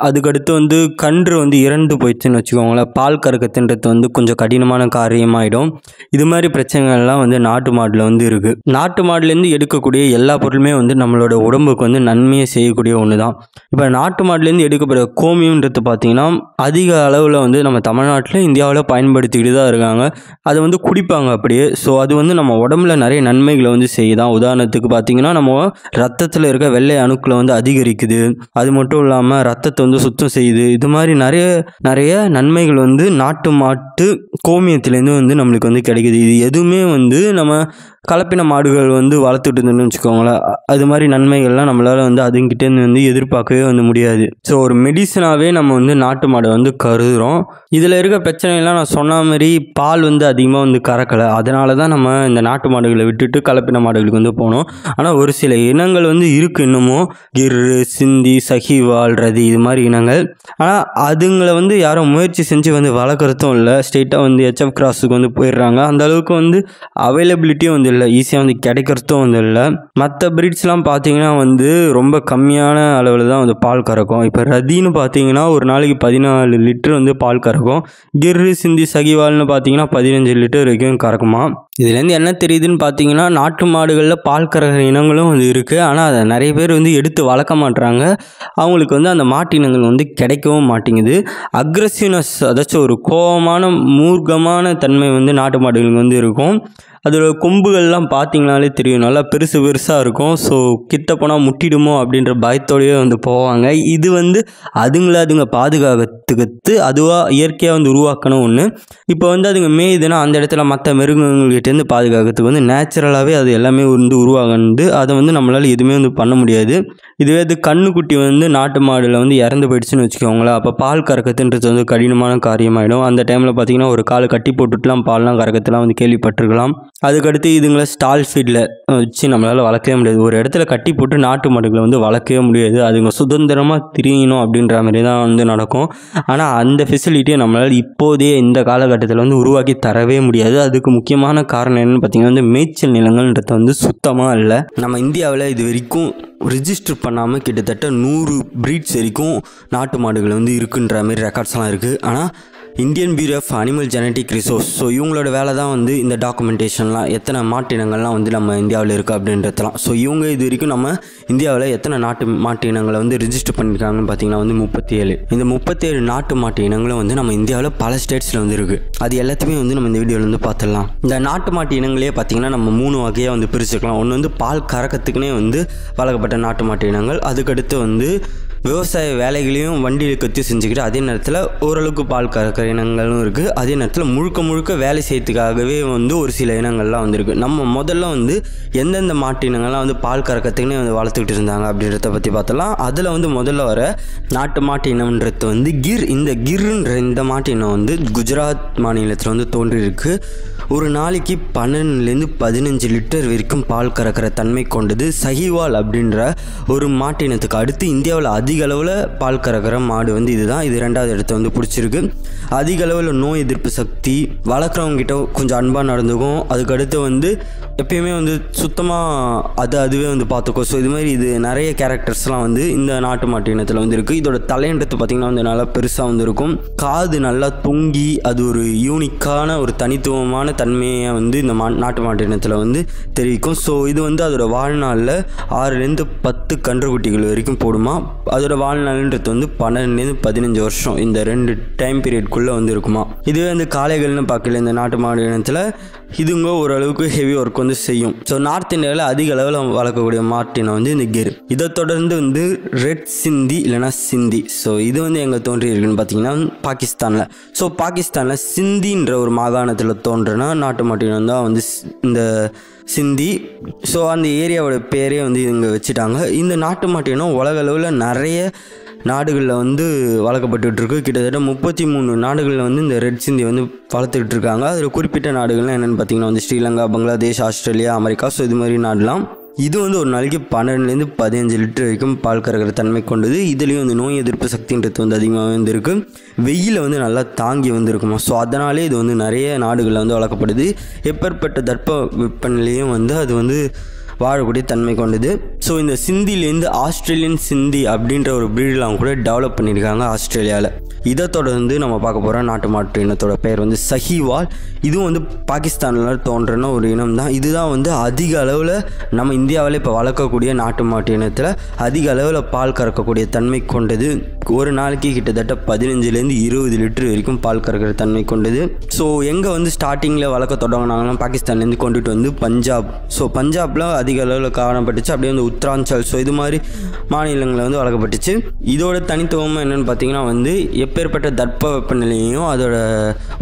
அதுக்கடுத்து வந்து கன்று வந்து இறந்து போயிடுச்சுன்னு வச்சுக்கோங்களேன், பால் கறக்கத்துன்றது வந்து கொஞ்சம் கடினமான காரியமாகிடும். இது மாதிரி பிரச்சனைகள்லாம் வந்து நாட்டு மாடில் வந்து இருக்குது. நாட்டு மாடுலேருந்து எடுக்கக்கூடிய எல்லா பொருளுமே வந்து நம்மளோட உடம்புக்கு வந்து நன்மையை செய்யக்கூடிய ஒன்று தான். இப்போ நாட்டு மாடுலேருந்து எடுக்கப்படுற கோமியம்ன்றது பார்த்தீங்கன்னா அதிக அளவில் வந்து நம்ம தமிழ்நாட்டில் இந்தியாவில் பயன்படுத்திக்கிட்டு தான் இருக்காங்க. அதை வந்து குடிப்பாங்க அப்படியே. ஸோ அது வந்து நம்ம உடம்புல நிறைய நன்மைகளை வந்து செய்யுதான். உதாரணத்துக்கு பார்த்தீங்கன்னா நம்ம ரத்தத்தில் இருக்க வெள்ளை அணுக்களை வந்து அதிகரிக்குது. அது மட்டும் இல்லாமல் ரத்தத்தை வந்து சுத்தம் செய்யுது. இது மாதிரி நிறைய நன்மைகள் வந்து நாட்டு மாட்டு கோமியத்துலேருந்து வந்து நம்மளுக்கு வந்து கிடைக்குது. இது எதுவுமே வந்து நம்ம கலப்பின மாடுகள் வந்து வளர்த்துட்டு இருந்தோம்னு வச்சுக்கோங்களேன், அது மாதிரி நன்மைகள்லாம் நம்மளால் வந்து அதுங்கிட்டேருந்து வந்து எதிர்பார்க்கவே வந்து முடியாது. ஸோ ஒரு மெடிசனாகவே நம்ம வந்து நாட்டு மாடை வந்து கருதுகிறோம். இதில் இருக்க பிரச்சனைலாம் நான் சொன்ன மாதிரி பால் வந்து அதிகமாக வந்து கறக்கலை. அதனால தான் நம்ம இந்த நாட்டு மாடுகளை விட்டுட்டு கலப்பின மாடுகளுக்கு வந்து போனோம். ஆனால் ஒரு சில இனங்கள் வந்து இருக்குது இன்னமும், கிர்ரு, சிந்தி, சஹிவால், ரதி இது மாதிரி இனங்கள். ஆனால் அதுங்களை வந்து யாரும் முயற்சி செஞ்சு வந்து வளர்க்குறதும் இல்லை. ஸ்ட்ரெயிட்டாக வந்து ஹெச்எஃப் கிராஸுக்கு வந்து போயிடுறாங்க. அந்த அளவுக்கு வந்து அவைலபிலிட்டியும் வந்து இல்லை, ஈஸியாக வந்து கிடைக்கிறதும் வந்து இல்லை. மற்ற பிரீட்ஸ்லாம் பார்த்தீங்கன்னா வந்து ரொம்ப கம்மியான அளவில் தான் வந்து பால் கறக்கும். இப்போ ரதின்னு பார்த்தீங்கன்னா ஒரு நாளைக்கு 14 லிட்டர் வந்து பால் கறக்கும். கிர்ரு, சிந்தி, சகிவால்னு பார்த்தீங்கன்னா 15 லிட்டர் வரைக்கும் கறக்குமா. இதுலேருந்து என்ன தெரியுதுன்னு பார்த்தீங்கன்னா நாட்டு மாடுகளில் பால் கறக்கிற இனங்களும் வந்து இருக்குது. ஆனால் அதை நிறைய பேர் வந்து எடுத்து வளர்க்க மாட்டுறாங்க. அவங்களுக்கு வந்து அந்த மாட்டு இனங்கள் வந்து கிடைக்கவும் மாட்டேங்குது. அக்ரெசிவ்னஸ், அதாச்சும் ஒரு கோபமான மூர்க்கமான தன்மை வந்து நாட்டு மாடுகளுக்கு வந்து இருக்கும். அதோட கொம்புகள்லாம் பார்த்தீங்கனாலே தெரியும், நல்லா பெருசாக இருக்கும். ஸோ கிட்ட போனால் முட்டிடுமோ அப்படின்ற பயத்தோடையே வந்து போவாங்க. இது வந்து அதுங்க பாதுகாக்கிறதுக்கு அதுவாக இயற்கையாக வந்து உருவாக்கணும் ஒன்று. இப்போ வந்து அதுங்க மேயுதுன்னா அந்த இடத்துல மற்ற மிருகங்கள்கிட்டேருந்து பாதுகாக்கிறதுக்கு வந்து நேச்சுரலாகவே அது எல்லாமே வந்து உருவாகுது. அதை வந்து நம்மளால் எதுவுமே வந்து பண்ண முடியாது. இதுவே அது கண்ணுக்குட்டி வந்து நாட்டு மாடில் வந்து இறந்து போயிடுச்சுன்னு வச்சுக்கோங்களேன், அப்போ பால் கறக்கத்துன்றது வந்து கடினமான காரியமாகிடும். அந்த டைமில் பார்த்தீங்கன்னா ஒரு காலை கட்டி போட்டுட்டுலாம் பால்லாம் கறக்கத்துலாம் வந்து கேள்விப்பட்டிருக்கலாம். அதுக்கடுத்து இதுங்களை ஸ்டால் ஃபீல்டில் வச்சு நம்மளால் வளர்க்கவே முடியாது. ஒரு இடத்துல கட்டி போட்டு நாட்டு மாடுகளை வந்து வளர்க்கவே முடியாது. அதுங்க சுதந்திரமாக திரியணும் அப்படின்ற மாதிரி தான் வந்து நடக்கும். ஆனால் அந்த ஃபெசிலிட்டியை நம்மளால் இப்போதைய இந்த காலகட்டத்தில் வந்து உருவாக்கி தரவே முடியாது. அதுக்கு முக்கியமான காரணம் என்னென்னு பார்த்தீங்கன்னா வந்து மேய்ச்சல் நிலங்கள்ன்றது வந்து சுத்தமாக இல்லை. நம்ம இந்தியாவில் இது வரைக்கும் ரிஜிஸ்டர் பண்ணாமல் கிட்டத்தட்ட 100 பிரீட்ஸ் வரைக்கும் நாட்டு மாடுகள் வந்து இருக்குன்ற மாதிரி ரெக்கார்ட்ஸ்லாம் இருக்குது. ஆனால் Indian bureau of animal genetic resource, so இவங்களோட வேலை தான் வந்து இந்த டாக்குமெண்டேஷன்லாம் எத்தனை மாட்டினங்கள்லாம் வந்து நம்ம இந்தியாவில் இருக்குது அப்படின்றதுலாம். ஸோ இவங்க இது வரைக்கும் நம்ம இந்தியாவில் எத்தனை மாட்டு இனங்களை வந்து ரிஜிஸ்டர் பண்ணியிருக்காங்கன்னு பார்த்தீங்கன்னா வந்து 37. இந்த 37 நாட்டு மாட்டு இனங்களும் வந்து நம்ம இந்தியாவில் பல ஸ்டேட்ஸில் வந்து இருக்குது. அது எல்லாத்தையுமே வந்து நம்ம இந்த வீடியோவில் வந்து பார்த்துடலாம். இந்த நாட்டு மாட்டு இனங்களே பார்த்திங்கன்னா நம்ம 3 வகையாக வந்து பிரிச்சுக்கலாம். ஒன்று வந்து பால் கறக்கத்துக்குனே வந்து வளர்க்கப்பட்ட நாட்டு மாட்டு இனங்கள், அதுக்கடுத்து வந்து விவசாய வேலைகளையும் வண்டியில் கற்றி செஞ்சுக்கிட்டு அதே நேரத்தில் ஓரளவுக்கு பால் கறக்கிற இனங்களும் இருக்குது. அதே நேரத்தில் முழுக்க வேலை செய்யறதுக்காகவே வந்து ஒரு சில இனங்கள்லாம் வந்துருக்கு. நம்ம முதல்ல வந்து எந்தெந்த மாட்டு இனங்கள்லாம் வந்து பால் கறக்கிறதுக்குன்னே வந்து வளர்த்துக்கிட்டு இருந்தாங்க அப்படின்றத பற்றி பார்த்தலாம். அதில் வந்து முதல்ல வர நாட்டு மாட்டு இனம்ன்றது வந்து கிர். இந்த கிர்ன்ற இந்த மாட்டு இனம் வந்து குஜராத் மாநிலத்தில் வந்து தோன்றியிருக்கு. ஒரு நாளைக்கு 12லேருந்து 15 லிட்டர் வரைக்கும் பால் கறக்கிற தன்மை கொண்டது. சஹிவால் அப்படின்ற ஒரு மாட்டு இனத்துக்கு அடுத்து இந்தியாவில் அதிக அளவில் பால் கறக்கிற மாடு வந்து இதுதான். இது 2வது இடத்த வந்து பிடிச்சிருக்கு. அதிக அளவில் நோய் எதிர்ப்பு சக்தி, வளர்க்குறவங்ககிட்ட கொஞ்சம் அன்பாக நடந்துக்கும். அதுக்கடுத்து வந்து எப்பயுமே வந்து சுத்தமாக அதுவே வந்து பார்த்துக்கும். ஸோ இது மாதிரி இது நிறைய கேரக்டர்ஸ்லாம் வந்து இந்த நாட்டு மாட்டு இனத்தில் வந்து இருக்குது. இதோட தலைன்றது பார்த்திங்கன்னா வந்து நல்லா பெருசாக வந்து இருக்கும். காது நல்லா தொங்கி அது ஒரு யூனிக்கான ஒரு தனித்துவமான தன்மையை வந்து இந்த நாட்டு மாட்டு இனத்தில் வந்து தெரிவிக்கும். ஸோ இது வந்து அதோட வாழ்நாளில் 6லேருந்து 10 கன்றுக்குட்டிகள் வரைக்கும் போடுமா. அதோட வாழ்நாள்ன்றது வந்து 12லேருந்து 15 வருஷம், இந்த 2 டைம் பீரியட்குள்ளே வந்து இருக்குமா. இதுவே வந்து காளைகள்னு பார்க்கல இந்த நாட்டு மாடு இனத்தில் இதுங்க ஓரளவுக்கு ஹெவி ஒர்க் வந்து செய்யும். ஸோ நார்த் இந்தியாவில் அதிக அளவில் வளர்க்கக்கூடிய மாட்டினம் வந்து இந்த கிர். இதை தொடர்ந்து வந்து ரெட் சிந்தி இல்லைனா சிந்தி. ஸோ இது வந்து எங்கே தோன்றி இருக்குன்னு பார்த்தீங்கன்னா பாகிஸ்தானில். ஸோ பாகிஸ்தானில் சிந்தின்ற ஒரு மாகாணத்தில் தோன்றுனா நாட்டு மாட்டினம் தான் வந்து இந்த சிந்தி. ஸோ அந்த ஏரியாவோட பேரே வந்து இங்கே வச்சுட்டாங்க. இந்த நாட்டு மாட்டினம் உலக அளவில் நிறைய நாடுகளில் வந்து வளர்க்கப்பட்டுருக்கு. கிட்டத்தட்ட 33 நாடுகளில் வந்து இந்த ரெட் சிந்தி வந்து வளர்த்துக்கிட்டு இருக்காங்க. அதில் குறிப்பிட்ட நாடுகள்லாம் என்னென்னு பார்த்தீங்கன்னா வந்து Sri Lanka, Bangladesh, Australia, America. So இது மாதிரி நாடுலாம் இது வந்து ஒரு நாளைக்கு 12லேருந்து 15 லிட்டர் வரைக்கும் பால் கறக்கிற தன்மை கொண்டது. இதுலேயும் வந்து நோய் எதிர்ப்பு சக்தின்றது வந்து அதிகமாக வந்து இருக்குது. வெயிலில் வந்து நல்லா தாங்கி வந்துருக்குமா. ஸோ அதனாலே இது வந்து நிறைய நாடுகளில் வந்து வளர்க்கப்படுது. எப்பேற்பட்ட தட்ப வெப்பநிலையும் வந்து அது வந்து வாழக்கூடிய தன்மை கொண்டது. ஸோ இந்த சிந்திலேருந்து ஆஸ்திரேலியன் சிந்தி அப்படின்ற ஒரு ப்ரீடெலாம் கூட டெவலப் பண்ணியிருக்காங்க ஆஸ்திரேலியாவில். இதை தொடர்ந்து நம்ம பார்க்க போகிற நாட்டு மாட்டு இனத்தோட பெயர் வந்து சஹிவால். இதுவும் வந்து பாகிஸ்தானில் தோன்றின ஒரு இனம் தான். இதுதான் வந்து அதிக அளவில் நம்ம இந்தியாவில் இப்போ வளர்க்கக்கூடிய நாட்டு மாட்டு இனத்தில் அதிக அளவில் பால் கறக்கக்கூடிய தன்மை கொண்டது. ஒரு நாளைக்கு கிட்டத்தட்ட 15லேருந்து 20 லிட்டர் வரைக்கும் பால் கறக்கிற தன்மை கொண்டது. ஸோ எங்கே வந்து ஸ்டார்டிங்கில் வளர்க்க தொடங்கினாங்கன்னா பாகிஸ்தான்லேருந்து கொண்டுட்டு வந்து பஞ்சாப். ஸோ பஞ்சாபில் அதிக அளவில் காணப்பட்டுச்சு. அப்படியே வந்து உத்தராஞ்சல். ஸோ இது மாதிரி மாநிலங்களில் வந்து வளர்க்கப்பட்டுச்சு. இதோட தனித்துவமாக என்னென்னு பார்த்தீங்கன்னா வந்து எப்பேற்பட்ட தட்ப வெப்பநிலையும் அதோட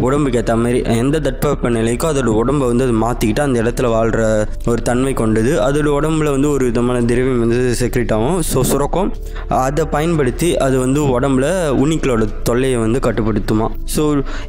உடம்புக்கு ஏற்ற மாதிரி எந்த தட்ப வெப்பநிலைக்கோ அதோட உடம்பை வந்து அது மாற்றிக்கிட்டு அந்த இடத்துல வாழ்கிற ஒரு தன்மை கொண்டது. அதோட உடம்புல வந்து ஒரு விதமான திரவியம் வந்து செக்ரெட் ஆகும். ஸோ சுரக்கும். அதை பயன்படுத்தி அது வந்து உடம்புல உனிக்களோட தொல்லையை வந்து கட்டுப்படுத்துமா. ஸோ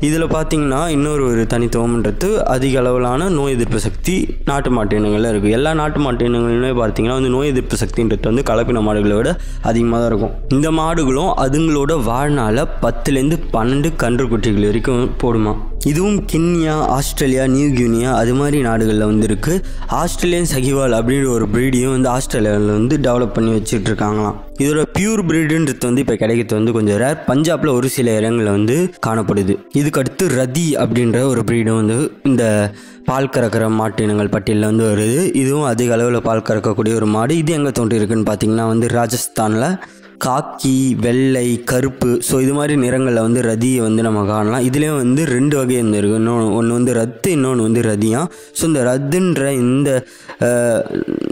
இதில் பார்த்தீங்கன்னா இன்னொரு ஒரு தனித்துவம்ன்றது அதிக அளவிலான நோய் எதிர்ப்பு சக்தி நாட்டு மாட்டு இனங்களில் இருக்குது. எல்லா நாட்டு மாட்டு இனங்களுமே பார்த்தீங்கன்னா வந்து நோய் எதிர்ப்பு சக்தின்றது வந்து கலப்பின மாடுகளை விட அதிகமாக தான் இருக்கும். இந்த மாடுகளும் அதுங்களோட வாழ்நாள 10லேருந்து 12 கன்றுக்குட்டிகள் வரைக்கும் போடுமா. இதுவும் கின்யா, ஆஸ்திரேலியா, நியூ கினியா அது மாதிரி நாடுகளில் வந்து இருக்குது. ஆஸ்திரேலியன் சஹிவால் அப்படின்ற ஒரு ப்ரீடையும் வந்து ஆஸ்திரேலியாவில் வந்து டெவலப் பண்ணி வச்சுட்டு இருக்காங்களாம். இதோட பியூர் ப்ரீடுன்றது வந்து இப்போ கிடைக்கிறது வந்து கொஞ்சம் ரேர். பஞ்சாபில் ஒரு சில இடங்களில் வந்து காணப்படுது. இதுக்கடுத்து ரதி அப்படின்ற ஒரு ப்ரீடும் வந்து இந்த பால் கறக்கிற மாட்டு இனங்கள் பட்டியலில் வந்து வருது. இதுவும் அதிக அளவில் பால் கறக்கக்கூடிய ஒரு மாடு. இது எங்கே தோன்றி இருக்குன்னு பார்த்தீங்கன்னா வந்து ராஜஸ்தானில் காக்கி, வெள்ளை, கருப்பு. ஸோ இது மாதிரி நிறங்களில் வந்து ரதியை வந்து நம்ம காணலாம். இதுலேயும் வந்து 2 வகை வந்து இருக்குது. ஒன்று வந்து ரத்து, இன்னொன்று வந்து ரதியாக. ஸோ இந்த ரத்துன்ற இந்த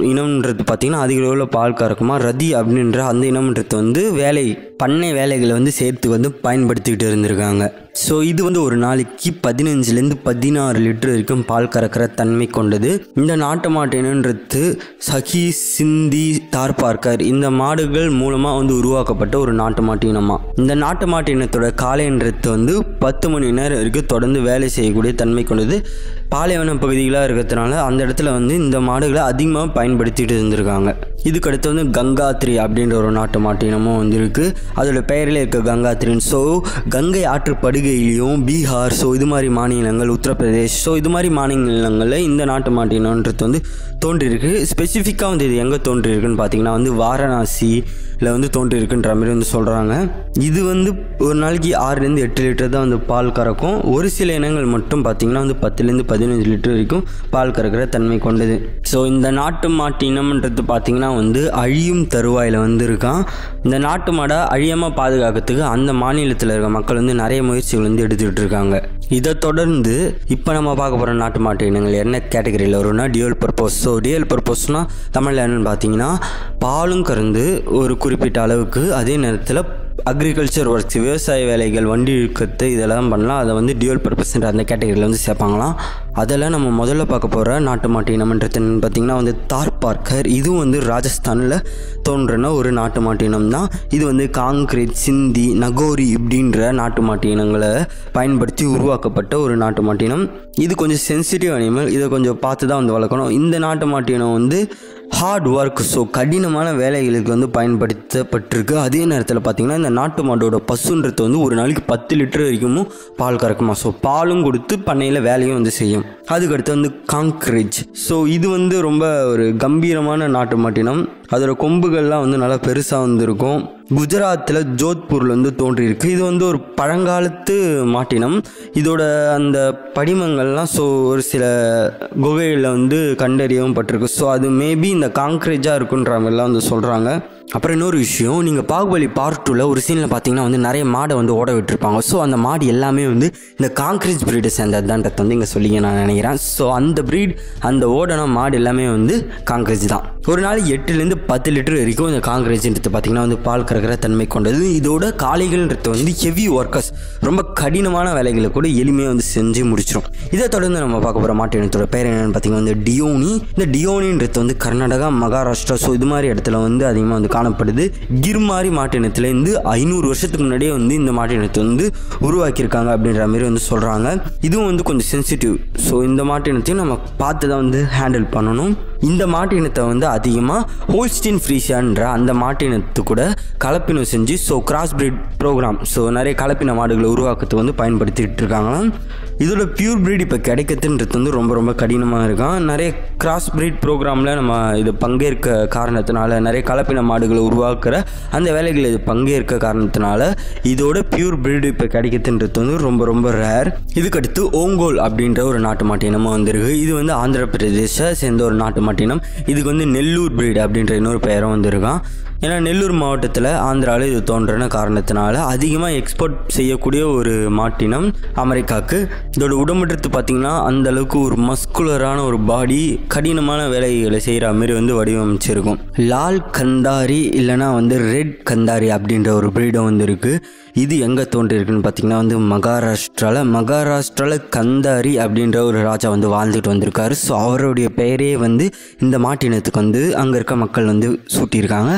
இனம்ன்றது பார்த்திங்கன்னா அதிக அளவில் பால் கறக்குமா. ரதி அப்படின்ற அந்த இனம்ன்றது வந்து பண்ணை வேலைகளை வந்து சேர்த்து வந்து பயன்படுத்திக்கிட்டு இருந்திருக்காங்க. ஸோ இது வந்து ஒரு நாளைக்கு 15லேருந்து 16 லிட்டர் வரைக்கும் பால் கறக்கிற தன்மை கொண்டது. இந்த நாட்டு மாட்டு இனன்றது சஹி, சிந்தி, தார்பார்க்கர் இந்த மாடுகள் மூலமாக வந்து உருவாக்கப்பட்ட ஒரு நாட்டு மாட்டு இனமா. இந்த நாட்டு மாட்டு இனத்தோட காளைன்றது வந்து 10 மணி நேரம் வரைக்கும் தொடர்ந்து வேலை செய்யக்கூடிய தன்மை கொண்டது. பாலைவன பகுதிகளாக இருக்கிறதுனால அந்த இடத்துல வந்து இந்த மாடுகளை அதிகமாக பயன்படுத்திட்டு இருந்திருக்காங்க. இதுக்கடுத்து வந்து கங்காத்ரி அப்படின்ற ஒரு நாட்டு மாட்டு இனமும் வந்து இருக்குது. அதோட பெயரில் இருக்க கங்காத்ரின்னு. ஸோ கங்கை ஆற்று படுகையிலையும் பீகார், ஸோ இது மாதிரி மாநிலங்கள், உத்தரப்பிரதேஷ், ஸோ இது மாதிரி மாநிலங்களில் இந்த நாட்டு மாட்டு இனன்றது வந்து தோன்றியிருக்கு. ஸ்பெசிஃபிக்காக வந்து இது எங்கே தோன்றியிருக்குன்னு பார்த்தீங்கன்னா வந்து வாரணாசியில் வந்து தோன்றியிருக்குன்ற மாதிரி வந்து சொல்கிறாங்க. இது வந்து ஒரு நாளைக்கு 6லேருந்து 8 லிட்டர் தான் வந்து பால் கறக்கும். ஒரு சில இனங்கள் மட்டும் பார்த்திங்கன்னா வந்து 10லேருந்து 15 லிட்டர் வரைக்கும் பால் கறக்கிற தன்மை கொண்டது. ஸோ இந்த நாட்டு மாட்டு இனம்ன்றது பார்த்திங்கன்னா வந்து அழியும் தருவாயில் வந்து இருக்கான். இந்த நாட்டு மாடை அழியாமல் பாதுகாக்கிறதுக்கு அந்த மாநிலத்தில் இருக்க மக்கள் வந்து நிறைய முயற்சிகள் வந்து எடுத்துக்கிட்டு இருக்காங்க. இதை தொடர்ந்து இப்போ நம்ம பார்க்க போகிற நாட்டு மாட்டு இனங்கள் என்ன கேட்டகரியில் வரும்னா டியூவல் பர்பஸ். ஸோ டியூவல் பர்பஸ்னால் தமிழில் என்னென்னு பார்த்தீங்கன்னா பாலும் கறந்து ஒரு குறிப்பிட்ட அளவுக்கு, அதே நேரத்தில் அக்ரிகல்ச்சர் ஒர்க்ஸ் விவசாய வேலைகள், வண்டி இழுக்கிறது இதெல்லாம் பண்ணலாம். அதை வந்து டியூவல் பர்பஸ்ன்ற அந்த கேட்டகரியில் வந்து சேர்ப்பாங்களாம். அதெல்லாம் நம்ம முதல்ல பார்க்க போகிற நாட்டு மாட்டு இனம்ன்றது என்னென்னு பார்த்திங்கன்னா வந்து தார்பார்க்கர். இதுவும் வந்து ராஜஸ்தானில் தோன்றின ஒரு நாட்டு மாட்டு இனம் தான். இது வந்து காங்கிரீட், சிந்தி, நகோரி இப்படின்ற நாட்டு மாட்டு இனங்களை பயன்படுத்தி உருவாக்கப்பட்ட ஒரு நாட்டு மாட்டு இனம். இது கொஞ்சம் சென்சிட்டிவ் அனிமல். இதை கொஞ்சம் பார்த்து தான் வந்து வளர்க்கணும். இந்த நாட்டு மாட்டு இனம் வந்து ஹார்ட் ஒர்க், ஸோ கடினமான வேலைகளுக்கு வந்து பயன்படுத்தப்பட்டிருக்கு. அதே நேரத்தில் பார்த்திங்கன்னா இந்த நாட்டு மாட்டோட பசுன்றது வந்து ஒரு நாளைக்கு 10 லிட்டர் வரைக்கும் பால் கறக்குமா. ஸோ பாலும் கொடுத்து பண்ணையில் வேலையும் வந்து செய்யும். அதுக்கடுத்து வந்து காங்க்ரேஜ். ஸோ இது வந்து ரொம்ப ஒரு கம்பீரமான நாட்டு மாட்டினம். அதோட கொம்புகள்லாம் வந்து நல்லா பெருசாக வந்துருக்கும். குஜராத்தில் ஜோத்பூரில் வந்து தோன்றியிருக்கு. இது வந்து ஒரு பழங்காலத்து மாட்டினம். இதோட அந்த படிமங்கள்லாம் ஒரு சில குகைகளில் வந்து கண்டறியவும் பட்டிருக்கு. ஸோ அது மேபி இந்த காங்க்ரேஜாக இருக்குன்ற மாதிரிலாம் வந்து சொல்கிறாங்க. அப்புறம் இன்னொரு விஷயம், நீங்கள் பாகுபலி பார்ட் 2ல் ஒரு சீனில் பார்த்தீங்கன்னா வந்து நிறைய மாடை வந்து ஓட விட்டுருப்பாங்க. ஸோ அந்த மாடு எல்லாமே வந்து இந்த காங்க்ரேஜ் ப்ரீடை சேர்ந்ததுதான்றத வந்து இங்கே சொல்லிங்க நான் நினைக்கிறேன். ஸோ அந்த ப்ரீட், அந்த ஓடன மாடு எல்லாமே வந்து காங்க்ரேஜ் தான். ஒரு நாள் 8லேருந்து 10 லிட்டர் வரைக்கும் இந்த காங்க்ரேஜ்ன்றது பார்த்தீங்கன்னா வந்து பால் கறக்கிற தன்மை கொண்டது. இதோட காளைகள்ன்றது வந்து ஹெவி ஒர்க்கர்ஸ், ரொம்ப கடினமான வேலைகளை கூட எளிமையாக வந்து செஞ்சு முடிச்சிடும். இதை தொடர்ந்து நம்ம பார்க்க போகிற மாட்டு இனத்தோட பேர் என்னென்னு பார்த்தீங்கன்னா வந்து டியோனி. இந்த டியோனின்றது வந்து கர்நாடகா, மகாராஷ்டிரா, ஸோ இது மாதிரி இடத்துல வந்து அதிகமாக வந்து காணப்படுது. கிர்மாரி மாட்டினத்துலேருந்து 500 வருஷத்துக்கு முன்னாடியே வந்து இந்த மாட்டினத்தை வந்து உருவாக்கியிருக்காங்க அப்படின்ற மாதிரி வந்து சொல்கிறாங்க. இதுவும் வந்து கொஞ்சம் சென்சிட்டிவ். ஸோ இந்த மாட்டினத்தையும் நம்ம பார்த்து தான் வந்து ஹேண்டில் பண்ணணும். இந்த மாட்டினத்தை வந்து அதிகமாக ஹோல்ஸ்டீன் ஃப்ரீசியான்ற அந்த மாட்டினத்து கூட கலப்பினம் செஞ்சு கிராஸ் பிரீட் ப்ரோக்ராம், நிறைய கலப்பின மாடுகளை உருவாக்கத்துக்கு வந்து பயன்படுத்திட்டு இருக்காங்களாம். இதோட பியூர் பிரீட் இப்போ கிடைக்கிறதுன்றது வந்து ரொம்ப ரொம்ப கடினமாக இருக்கான். நிறைய கிராஸ் பிரீட் ப்ரோக்ராமில் நம்ம இது பங்கேற்க காரணத்தினால, நிறைய கலப்பின மாடுகளை உருவாக்குற அந்த வேலைகளை இது பங்கேற்க காரணத்தினால இதோட பியூர் பிரீட் இப்போ கிடைக்கிறதுன்றது வந்து ரொம்ப ரொம்ப ரேர். இதுக்கடுத்து ஓங்கோல் அப்படின்ற ஒரு நாட்டு மாட்டினமாக வந்திருக்கு. இது வந்து ஆந்திர பிரதேச சேர்ந்த ஒரு நாட்டு மாட்டினம். இதுக்கு வந்து நெல்லூர் பிரீட் அப்படின்ற இன்னொரு பெயரும் வந்திருக்கான். ஏன்னா நெல்லூர் மாவட்டத்தில் ஆந்திராவில் இது தோன்றின காரணத்தினால அதிகமாக எக்ஸ்போர்ட் செய்யக்கூடிய ஒரு மாட்டினம் அமெரிக்காவுக்கு. இதோட உடம்புறது பார்த்திங்கன்னா அந்தளவுக்கு ஒரு மஸ்குலரான ஒரு பாடி, கடினமான வேலைகளை செய்கிற மாதிரி வந்து வடிவமைச்சிருக்கும். லால் கந்தாரி இல்லைனா வந்து ரெட் கந்தாரி அப்படின்ற ஒரு பிரீடம் வந்து இருக்குது. இது எங்கே தோன்றியிருக்குன்னு பார்த்திங்கன்னா வந்து மகாராஷ்டிராவில் கந்தாரி அப்படின்ற ஒரு ராஜா வந்து வாழ்ந்துட்டு வந்திருக்காரு. ஸோ அவருடைய பெயரே வந்து இந்த மாட்டினத்துக்கு வந்து அங்கே இருக்க மக்கள் வந்து சூட்டியிருக்காங்க.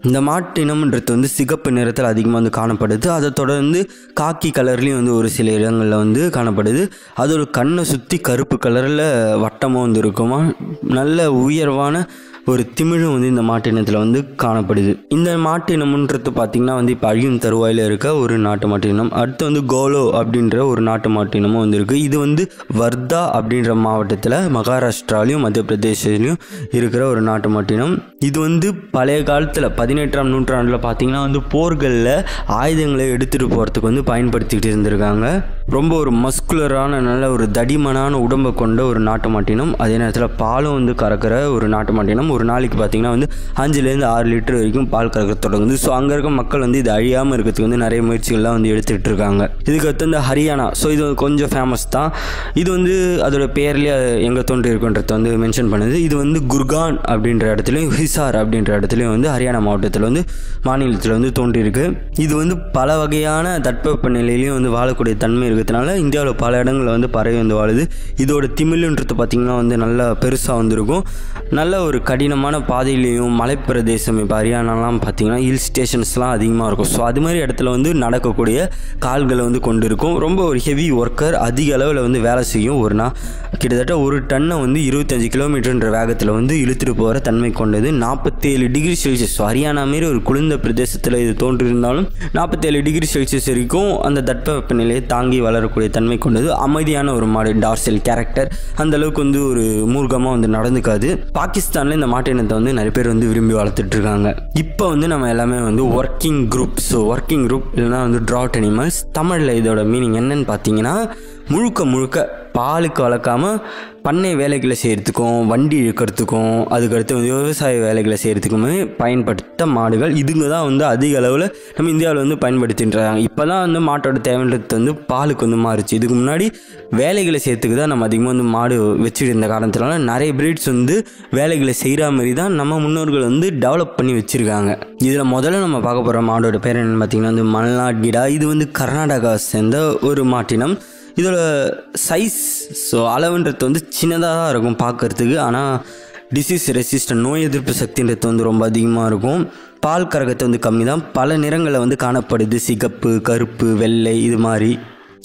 இந்த மாட்டினம்ன்றது வந்து சிகப்பு நிறத்தில் அதிகமாக வந்து காணப்படுது. அதை தொடர்ந்து காக்கி கலர்லேயும் வந்து ஒரு சில இடங்களில் வந்து காணப்படுது. அதோட கண்ணை சுற்றி கருப்பு கலரில் வட்டமாக வந்து இருக்குமா. நல்ல உயர்வான ஒரு திமிழும் வந்து இந்த மாட்டினத்தில் வந்து காணப்படுது. இந்த மாட்டினம்ன்றது பார்த்திங்கன்னா வந்து இப்போ அழியும் தருவாயில் இருக்க ஒரு நாட்டு மாட்டினம். அடுத்து வந்து கோலோ அப்படின்ற ஒரு நாட்டு மாட்டினமும் வந்து இருக்குது. இது வந்து வர்தா அப்படின்ற மாவட்டத்தில் மகாராஷ்டிராலையும் மத்திய பிரதேசலையும் இருக்கிற ஒரு நாட்டு மாட்டினம். இது வந்து பழைய காலத்தில் 18ஆம் நூற்றாண்டில் பார்த்திங்கன்னா வந்து போர்களில் ஆயுதங்களை எடுத்துகிட்டு போகிறதுக்கு வந்து பயன்படுத்திக்கிட்டு இருந்திருக்காங்க. ரொம்ப ஒரு மஸ்குலரான நல்ல ஒரு தடிமனான உடம்பை கொண்ட ஒரு நாட்டு மாட்டினம். அதே நேரத்தில் பாலும் வந்து கறக்கிற ஒரு நாட்டு மாட்டினம். ஒரு நாளைக்கு பார்த்திங்கன்னா வந்து 5லேருந்து 6 லிட்டர் வரைக்கும் பால் கறக்க தொடங்குது. ஸோ அங்கே இருக்க மக்கள் வந்து இது அழியாமல் இருக்கிறதுக்கு வந்து நிறைய முயற்சிகள்லாம் வந்து எடுத்துகிட்டு இருக்காங்க. இதுக்கு அடுத்து இந்த ஹரியானா. இது கொஞ்சம் ஃபேமஸ் தான். இது வந்து அதோட பேர்லேயே எங்கே தோன்றி இருக்குன்றத வந்து மென்ஷன் பண்ணுது. இது வந்து குர்கான் அப்படின்ற இடத்துலையும் ஹிசார் அப்படின்ற இடத்துலையும் வந்து ஹரியானா மாவட்டத்தில் வந்து மாநிலத்தில் வந்து தோன்றியிருக்கு. இது வந்து பல வகையான தட்பவெப்ப நிலையிலையும் வந்து வாழக்கூடிய தன்மை இருக்கிறதுனால இந்தியாவில் பல இடங்களில் வந்து பறவை வந்து வாழுது. இதோட திமிழுன்றது பார்த்திங்கன்னா வந்து நல்லா பெருசாக வந்துருக்கும். நல்ல ஒரு கடினமான பாதையிலையும் மலைப்பிரதேசம், இப்போ ஹரியானாலாம் பார்த்திங்கன்னா ஹில் ஸ்டேஷன்ஸ்லாம் அதிகமாக இருக்கும். ஸோ அது மாதிரி இடத்துல வந்து நடக்கக்கூடிய கால்களை வந்து கொண்டு இருக்கும். ரொம்ப ஒரு ஹெவி ஒர்க்கர், அதிக அளவில் வந்து வேலை செய்யும். ஒரு நாள் கிட்டத்தட்ட ஒரு டன்னை வந்து 25 கிலோமீட்டர்ன்ற வேகத்தில் வந்து இழுத்துட்டு போகிற தன்மை கொண்டது. 47 டிகிரி செல்சியஸ். ஸோ ஹரியானா மாரி ஒரு குளிர்ந்த பிரதேசத்தில் இது தோன்றியிருந்தாலும் 47 டிகிரி செல்சியஸ் வரைக்கும் அந்த தட்பவெப்ப நிலையை தாங்கி வளரக்கூடிய தன்மை கொண்டது. அமைதியான ஒரு மாடு, டார்சல் கேரக்டர், அந்தளவுக்கு வந்து ஒரு மூர்க்கமாக வந்து நடந்துக்காது. பாகிஸ்தானில் இந்த மாட்டினத்தை வந்து நிறைய பேர் வந்து விரும்பி வளர்த்துட்டு இருக்காங்க. இப்போ வந்து நம்ம எல்லாமே வந்து ஒர்க்கிங் குரூப். ஒர்க்கிங் குரூப் இல்லைனா வந்து ட்ராட் அனிமல்ஸ். தமிழில் இதோட மீனிங் என்னன்னு பார்த்தீங்கன்னா முழுக்க பாலுக்கு வளர்க்காமல் பண்ணை வேலைகளை செய்கிறதுக்கும், வண்டி இழுக்கிறதுக்கும், அதுக்கடுத்து வந்து விவசாய வேலைகளை செய்கிறதுக்குமே பயன்படுத்த மாடுகள். இதுங்க தான் வந்து அதிக அளவில் நம்ம இந்தியாவில் வந்து பயன்படுத்தின்றாங்க. இப்போ தான் வந்து மாட்டோட தேவைன்றது வந்து பாலுக்கு வந்து மாறிச்சு. இதுக்கு முன்னாடி வேலைகளை செய்கிறதுக்கு தான் நம்ம அதிகமாக வந்து மாடு வச்சுட்டு இருந்த காரணத்தினால நிறைய பிரீட்ஸ் வந்து வேலைகளை செய்கிற மாதிரி தான் நம்ம முன்னோர்கள் வந்து டெவலப் பண்ணி வச்சுருக்காங்க. இதில் முதல்ல நம்ம பார்க்க போகிற மாடோட பேர் என்னென்னு பார்த்திங்கன்னா வந்து மல்நாட் கிடா. இது வந்து கர்நாடகா சேர்ந்த ஒரு மாட்டினம். இதோட சைஸ் அளவுன்றது வந்து சின்னதாக தான் இருக்கும் பார்க்குறதுக்கு. ஆனால் டிசீஸ் ரெசிஸ்டன்ட், நோய் எதிர்ப்பு சக்தின்றது வந்து ரொம்ப அதிகமாக இருக்கும். பால் கறக்கத்தை வந்து கம்மி தான். பல நிறங்களில் வந்து காணப்படுது. சிகப்பு, கருப்பு, வெள்ளை இது மாதிரி.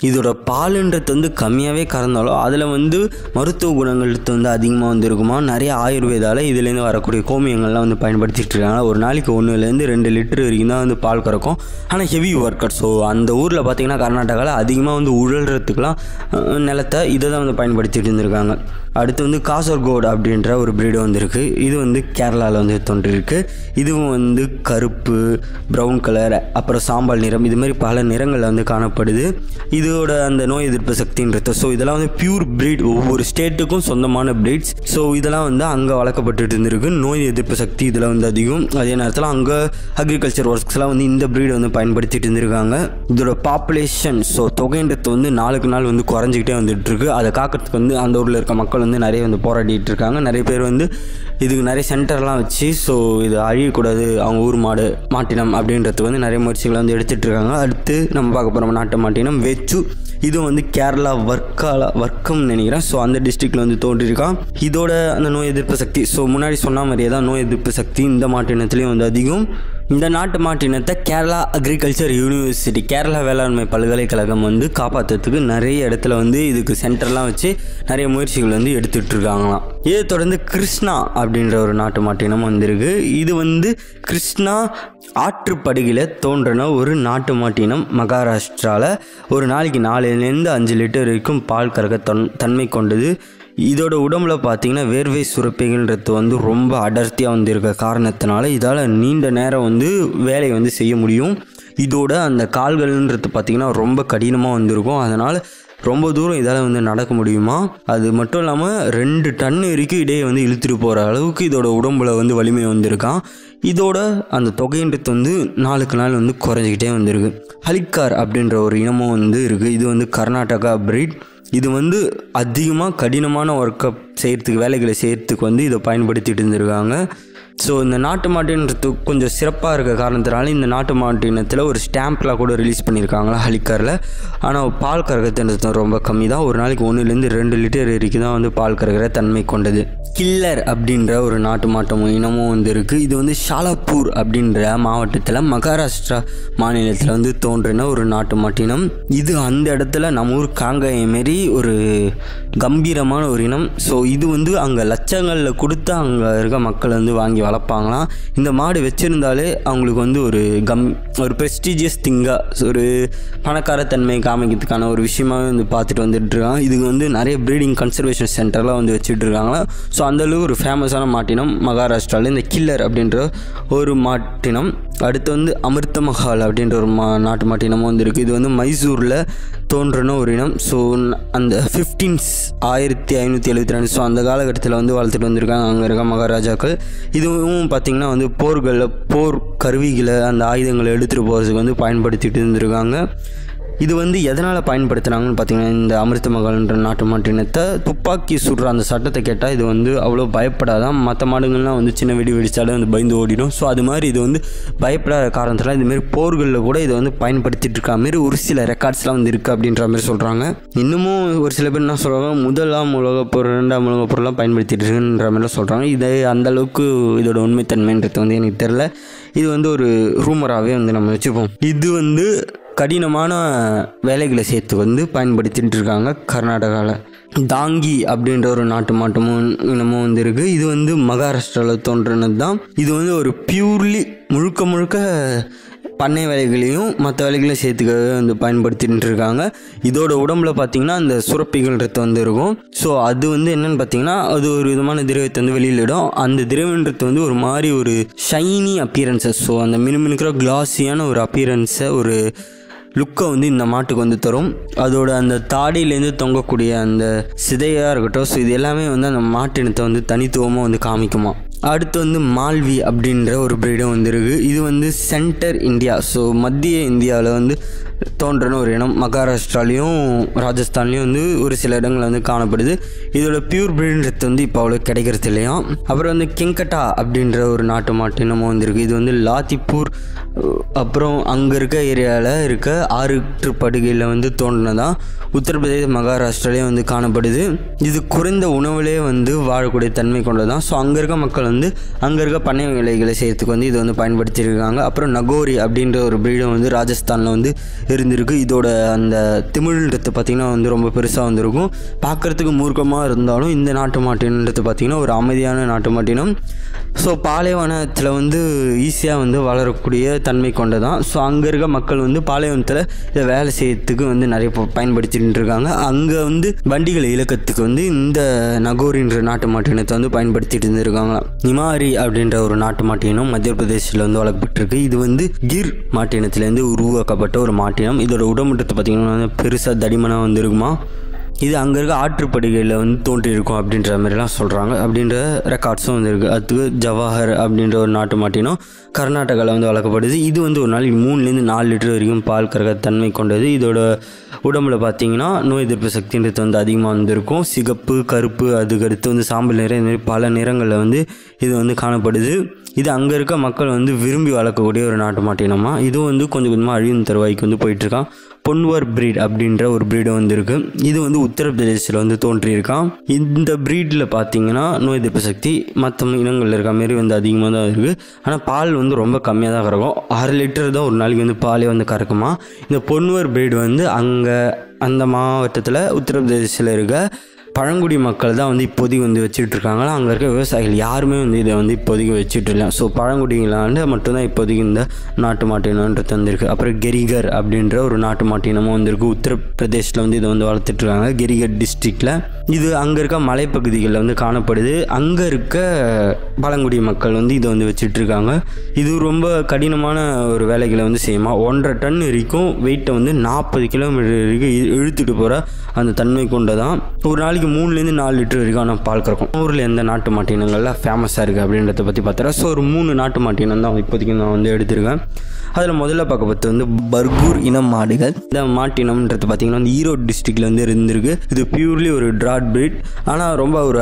இதோட பாலுன்றது வந்து கம்மியாகவே கறந்தாலும் அதில் வந்து மருத்துவ குணங்களுக்கு வந்து அதிகமாக வந்து இருக்குமா. நிறைய ஆயுர்வேதாவில் இதுலேருந்து வரக்கூடிய கோமியங்கள்லாம் வந்து பயன்படுத்திகிட்டு இருக்காங்க. ஒரு நாளைக்கு 1-2 லிட்டர் வரைக்கும் தான் வந்து பால் கறக்கும். ஆனால் ஹெவி ஒர்க்கர். ஸோ அந்த ஊரில் பார்த்திங்கன்னா கர்நாடகாவில் அதிகமாக வந்து உழல்றதுக்கெலாம் நிலத்தை இதை தான் வந்து பயன்படுத்திட்டு இருந்திருக்காங்க. அடுத்து வந்து காசர்கோடு அப்படின்ற ஒரு பிரீடு வந்துருக்கு. இது வந்து கேரளாவில் வந்து தோன்றிருக்கு. இதுவும் வந்து கருப்பு, ப்ரௌன் கலர், அப்புறம் சாம்பல் நிறம், இதுமாரி பல நிறங்களில் வந்து காணப்படுது. இதோட அந்த நோய் எதிர்ப்பு சக்தின்றது. ஸோ இதெல்லாம் வந்து பியூர் பிரீட், ஒவ்வொரு ஸ்டேட்டுக்கும் சொந்தமான பிரீட்ஸ். ஸோ இதெல்லாம் வந்து அங்கே வளர்க்கப்பட்டு இருந்திருக்கு. நோய் எதிர்ப்பு சக்தி இதில் வந்து அதிகம். அதே நேரத்தில் அங்கே அக்ரிகல்ச்சர் ஒர்க்ஸ்லாம் வந்து இந்த பிரீடு வந்து பயன்படுத்திட்டு இருந்திருக்காங்க. இதோட பாப்புலேஷன், ஸோ தொகைன்றது வந்து நாளுக்கு நாள் வந்து குறைஞ்சிக்கிட்டே வந்துட்டு இருக்கு. அதை காக்கிறதுக்கு வந்து அந்த ஊரில் இருக்க மக்கள் வந்து நிறைய வந்து போராடிட்டு இருக்காங்க. நிறைய பேர் வந்து இதுக்கு நிறைய சென்டர்லாம் வச்சு ஸோ இது அழியக்கூடாது அவங்க ஊர் மாட்டினம் அப்படின்றதுக்கு வந்து நிறைய முயற்சிகளை வந்து எடுத்துகிட்டு இருக்காங்க. அடுத்து நம்ம பார்க்க போகிற நாட்டு மாட்டினம் வெச்சு. இதுவும் வந்து கேரளா வர்க்கம்னு நினைக்கிறேன். ஸோ அந்த டிஸ்ட்ரிக்டில் வந்து தோன்றியிருக்கான். இதோட அந்த நோய் எதிர்ப்பு சக்தி, ஸோ முன்னாடி சொன்ன மாதிரியே தான் நோய் எதிர்ப்பு சக்தி இந்த மாட்டினத்துலேயும் வந்து அதிகம். இந்த நாட்டு மாட்டினத்தை கேரளா அக்ரிகல்ச்சர் யூனிவர்சிட்டி, கேரளா வேளாண்மை பல்கலைக்கழகம் வந்து காப்பாற்றுறதுக்கு நிறைய இடத்துல வந்து இதுக்கு சென்டர்லாம் வச்சு நிறைய முயற்சிகள் வந்து எடுத்துகிட்டு இருக்காங்களாம். இதை தொடர்ந்து கிருஷ்ணா அப்படின்ற ஒரு நாட்டு மாட்டினம் வந்திருக்கு. இது வந்து கிருஷ்ணா ஆற்றுப்படுகையில் தோன்றின ஒரு நாட்டு மாட்டினம். மகாராஷ்டிராவில் ஒரு நாளைக்கு 4-5 லிட்டர் வரைக்கும் பால் கறக்க தன்மை கொண்டது. இதோட உடம்புல பார்த்திங்கன்னா வேர்வை சுரப்பிகள்ன்றது வந்து ரொம்ப அடர்த்தியாக வந்து இருக்க காரணத்தினால இதால் நீண்ட நேரம் வந்து வேலையை வந்து செய்ய முடியும். இதோட அந்த கால்கள்ன்றது பார்த்திங்கன்னா ரொம்ப கடினமாக வந்துருக்கும். அதனால் ரொம்ப தூரம் இதால் வந்து நடக்க முடியுமா. அது மட்டும் இல்லாமல் 2 டன் வரைக்கும் இடையே வந்து இழுத்துட்டு போகிற அளவுக்கு இதோட உடம்புல வந்து வலிமை வந்திருக்கான். இதோட அந்த தொகைன்றது வந்து நாளுக்கு நாள் வந்து குறைஞ்சிக்கிட்டே வந்திருக்கு. ஹலிக்கார் அப்படின்ற ஒரு இனமும் வந்து இருக்குது. இது வந்து கர்நாடகா பிரீட். இது வந்து அதிகமாக கடினமான ஒர்க்கை செய்கிறதுக்கு, வேலைகளை செய்கிறதுக்கு வந்து இதை பயன்படுத்திட்டு இருந்திருக்காங்க. ஸோ இந்த நாட்டு மாட்டினத்து கொஞ்சம் சிறப்பாக இருக்க காரணத்தினால இந்த நாட்டு மாட்டினத்தில் ஒரு ஸ்டாம்ப்லாம் கூட ரிலீஸ் பண்ணியிருக்காங்களா ஹலிக்காரில். ஆனால் பால் கறக்கிறது ரொம்ப கம்மி தான். ஒரு நாளைக்கு 1-2 லிட்டர் வரைக்கும் தான் வந்து பால் கறக்கிற தன்மை கொண்டது. கில்லர் அப்படின்ற ஒரு நாட்டு மாட்டம் இனமும் வந்து இருக்குது. இது வந்து ஷாலாப்பூர் அப்படின்ற மாவட்டத்தில் மகாராஷ்டிரா மாநிலத்தில் வந்து தோன்றின ஒரு நாட்டு மாட்டினம். இது அந்த இடத்துல நம்ம ஊர் காங்காயம் மாரி ஒரு கம்பீரமான ஒரு இனம். ஸோ இது வந்து அங்கே லட்சங்களில் கொடுத்து அங்கே இருக்க மக்கள் வந்து வாங்கி வளர்ப்பாங்களாம். இந்த மாடு வச்சுருந்தாலே அவங்களுக்கு வந்து ஒரு ப்ரெஸ்டீஜியஸ் திங்காக, ஒரு பணக்காரத்தன்மை காமிக்கிறதுக்கான ஒரு விஷயமாகவே வந்து பார்த்துட்டு வந்துட்டுருக்காங்க. இதுக்கு வந்து நிறைய ப்ரீடிங் கன்சர்வேஷன் சென்டர்லாம் வந்து வச்சுட்ருக்காங்களா. ஸோ அந்தளவுக்கு ஒரு ஃபேமஸான மாட்டினம் மகாராஷ்டிராவில் இந்த கில்லர் அப்படின்ற ஒரு மாட்டினம். அடுத்து வந்து அமிர்த மஹால் அப்படின்ற ஒரு நாட்டு மாட்டினமும் வந்து இருக்குது. இது வந்து மைசூரில் தோன்றின ஒரு இனம். ஸோ அந்த 1572 ஸோ அந்த காலகட்டத்தில் வந்து வளர்த்துட்டு வந்திருக்காங்க அங்கே இருக்க மகாராஜாக்கள். இதுவும் பார்த்திங்கன்னா வந்து போர் கருவிகளை, அந்த ஆயுதங்களை எடுத்துகிட்டு போகிறதுக்கு வந்து பயன்படுத்திட்டு இருந்திருக்காங்க. இது வந்து எதனால் பயன்படுத்துகிறாங்கன்னு பார்த்தீங்கன்னா, இந்த அமிர்த மகால்ன்ற நாட்டு மாட்டினத்தை துப்பாக்கி சுடுற அந்த சட்டத்தை கேட்டால் இது வந்து அவ்வளோ பயப்படாதான். மற்ற மாடுகள்லாம் வந்து சின்ன வெடிச்சாலே வந்து பயந்து ஓடிடும். ஸோ அது மாதிரி இது வந்து பயப்படாத காரணத்தில் இதுமாரி போர்களில் கூட இதை வந்து பயன்படுத்திட்டு இருக்கா மாரி ஒரு சில ரெக்கார்ட்ஸ்லாம் வந்து இருக்குது அப்படின்ற மாதிரி சொல்கிறாங்க. இன்னமும் ஒரு சில பேர் என்ன சொல்கிறாங்க, முதலாம் உலகப்போர், 2ஆம் உலகப்போர்லாம் பயன்படுத்திட்டு இருக்குன்ற மாதிரிலாம் சொல்கிறாங்க. இது அந்தளவுக்கு இதோட உண்மைத்தன்மைன்றது வந்து எனக்கு தெரில. இது வந்து ஒரு ரூமராகவே வந்து நம்ம வச்சுப்போம். இது வந்து கடினமான வேலைகளை சேர்த்து வந்து பயன்படுத்திட்டு இருக்காங்க கர்நாடகாவில். தாங்கி அப்படின்ற ஒரு நாட்டு மாட்டமும் இனமும் வந்து இருக்குது. இது வந்து மகாராஷ்டிராவில் தோன்றினது தான். இது வந்து ஒரு பியூர்லி முழுக்க பண்ணை வேலைகளையும் மற்ற வேலைகளையும் சேர்த்துக்கவே வந்து பயன்படுத்திட்டு இருக்காங்க. இதோட உடம்புல பார்த்திங்கன்னா அந்த சுரப்பிகள்ன்றது வந்து இருக்கும். ஸோ அது வந்து என்னென்னு பார்த்தீங்கன்னா, அது ஒரு விதமான திரவத்தை வந்து வெளியிடும். அந்த திரவன்றது வந்து ஒரு மாதிரி ஒரு ஷைனி அப்பியரன்ஸஸ், ஸோ அந்த மினுமினுக்கிற கிளாஸியான ஒரு அப்பியரன்ஸை, ஒரு லுக்கை வந்து இந்த மாட்டுக்கு வந்து தரும். அதோட அந்த தாடியிலேருந்து தொங்கக்கூடிய அந்த சிதையாக இருக்கட்டும், ஸோ இது எல்லாமே வந்து அந்த மாட்டினத்தை வந்து தனித்துவமாக வந்து காமிக்குமா. அடுத்து வந்து மால்வி அப்படின்ற ஒரு பிரீடும் வந்துருக்கு. இது வந்து சென்டர் இந்தியா, ஸோ மத்திய இந்தியாவில் வந்து தோன்றின ஒரு இனம். மகாராஷ்டிராலையும் ராஜஸ்தான்லேயும் வந்து ஒரு சில இடங்கள் வந்து காணப்படுது. இதோட பியூர் பிரீடுன்றது வந்து இப்போ அவ்வளோ கிடைக்கிறது இல்லையா. அப்புறம் வந்து கெங்கட்டா அப்படின்ற ஒரு நாட்டு மாட்டினமும் வந்துருக்கு. இது வந்து லாத்திப்பூர் அப்புறம் அங்கே இருக்க ஏரியாவில் இருக்க ஆற்றுப்படுகையில் வந்து தோன்றினதான் உத்தரப்பிரதேச மகாராஷ்டிராலேயும் வந்து காணப்படுது. இது குறைந்த உணவுலே வந்து வாழக்கூடிய தன்மை கொண்டதான். ஸோ அங்கே இருக்க மக்கள் வந்து அங்கே இருக்க பண்ணை விலைகளை செய்கிறதுக்கு வந்து இதை வந்து பயன்படுத்தியிருக்காங்க. அப்புறம் நகோரி அப்படின்ற ஒரு பிரீடம் வந்து ராஜஸ்தானில் வந்து இருந்திருக்கு. இதோட அந்த திமிழ்ன்றது பார்த்திங்கன்னா வந்து ரொம்ப பெருசாக வந்துருக்கும். பார்க்குறதுக்கு மூர்க்கமாக இருந்தாலும் இந்த நாட்டு மாட்டினன்றது பார்த்திங்கன்னா ஒரு அமைதியான நாட்டு மாட்டினம். ஸோ பாலைவனத்தில் வந்து ஈஸியாக வந்து வளரக்கூடிய தன்மை கொண்டதான். ஸோ அங்கே இருக்க மக்கள் வந்து பாலைவனத்தில் இதை வேலை செய்யறதுக்கு வந்து நிறைய பயன்படுத்திட்டு இருக்காங்க. அங்கே வந்து வண்டிகளை இழக்கிறதுக்கு வந்து இந்த நகோரின்ற நாட்டு மாட்டினத்தை வந்து பயன்படுத்திட்டு இருந்திருக்காங்க. நிமாரி அப்படின்ற ஒரு நாட்டு மாட்டினம் மத்திய பிரதேசத்தில் வந்து வளர்க்கப்பட்டிருக்கு. இது வந்து கிர் மாட்டினத்திலேருந்து உருவாக்கப்பட்ட ஒரு மாட்டினம். இதோட உடம்புட்டத்தை பார்த்திங்கன்னா பெருசாக தடிமனாக வந்து இருக்குமா. இது அங்கே இருக்க ஆற்றுப்படுகையில் வந்து தோன்றியிருக்கும் அப்படின்ற மாதிரிலாம் சொல்கிறாங்க. அப்படின்ற ரெக்கார்ட்ஸும் வந்து இருக்குது. அதுக்கு ஜவாஹர் அப்படின்ற ஒரு நாட்டு மாட்டினம் கர்நாடகாவில் வந்து வளர்க்கப்படுது. இது வந்து ஒரு நாளைக்கு 3-4 லிட்டர் வரைக்கும் பால் கறக்க தன்மை கொண்டது. இதோட உடம்புல பார்த்திங்கன்னா நோய் எதிர்ப்பு சக்தின்றது வந்து அதிகமாக வந்துருக்கும். சிகப்பு, கருப்பு, அதுக்கடுத்து வந்து சாம்பல் நிறம், இந்த மாதிரி பல நிறங்களில் வந்து இது வந்து காணப்படுது. இது அங்கே இருக்க மக்கள் வந்து விரும்பி வளர்க்கக்கூடிய ஒரு நாட்டு மாட்டினமா. இதுவும் வந்து கொஞ்சம் கொஞ்சமாக அழியும் தருவாய்க்கு வந்து போயிட்டுருக்கான். பொன்வர் பிரீட் அப்படின்ற ஒரு பிரீடு வந்து இருக்குது. இது வந்து உத்தரப்பிரதேசத்தில் வந்து தோன்றியிருக்கான். இந்த பிரீடில் பார்த்திங்கன்னா நோய் எதிர்ப்பு சக்தி மற்ற இனங்களில் இருக்க மாரி வந்து அதிகமாக தான் இருக்குது. ஆனால் பால் வந்து ரொம்ப கம்மியாக தான் கறக்கும். 6 லிட்டர் தான் ஒரு நாளைக்கு வந்து பாலே வந்து கறக்குமா. இந்த பொன்வர் பிரீடு வந்து அங்கே அந்த மாவட்டத்தில் உத்தரப்பிரதேசத்தில் இருக்க பழங்குடி மக்கள் தான் வந்து இப்போதைக்கு வந்து வச்சுட்ருக்காங்களா. அங்கே இருக்க விவசாயிகள் யாருமே வந்து இதை வந்து இப்போதைக்கு வச்சுட்ருல. ஸோ பழங்குடிகளாண்டு மட்டும்தான் இப்போதைக்கு இந்த நாட்டு மாட்டினன்றது வந்திருக்கு. அப்புறம் கெரிகர் அப்படின்ற ஒரு நாட்டு மாட்டினமும் வந்திருக்கு. உத்தரப்பிரதேசில் வந்து இதை வந்து வளர்த்துட்ருக்காங்க, கெரிகர் டிஸ்ட்ரிக்டில். இது அங்கே இருக்க மலைப்பகுதிகளில் வந்து காணப்படுது. அங்கே இருக்க பழங்குடி மக்கள் வந்து இதை வந்து வச்சுட்ருக்காங்க. இது ரொம்ப கடினமான ஒரு வேலைகளை வந்து செய்யுமா. 1.5 டன் வரைக்கும் வெயிட்டை வந்து 40 கிலோமீட்டர் வரைக்கும் இழுத்துட்டு போகிற அந்த தன்மை கொண்டதான். ஒரு நாளைக்கு 3-4 லிட்டர் வரைக்கும் ஆனால் பால் கறக்கும். ஊரில் எந்த நாட்டு மாட்டினங்கள்லாம் ஃபேமஸாக இருக்குது அப்படின்றத பற்றி பார்த்துறேன். ஸோ ஒரு 3 நாட்டு மாட்டினம் தான் இப்போதைக்கு நான் வந்து எடுத்திருக்கேன். அதில் முதல்ல பார்க்க பார்த்து வந்து பர்கூர் இனம் மாடுகள். இந்த மாட்டினம்ன்றது பார்த்திங்கன்னா வந்து ஈரோடு டிஸ்ட்ரிக்டில் வந்து இருந்திருக்கு. இது பியூர்லி ஒரு ட்ராட் பிரீட். ஆனால் ரொம்ப ஒரு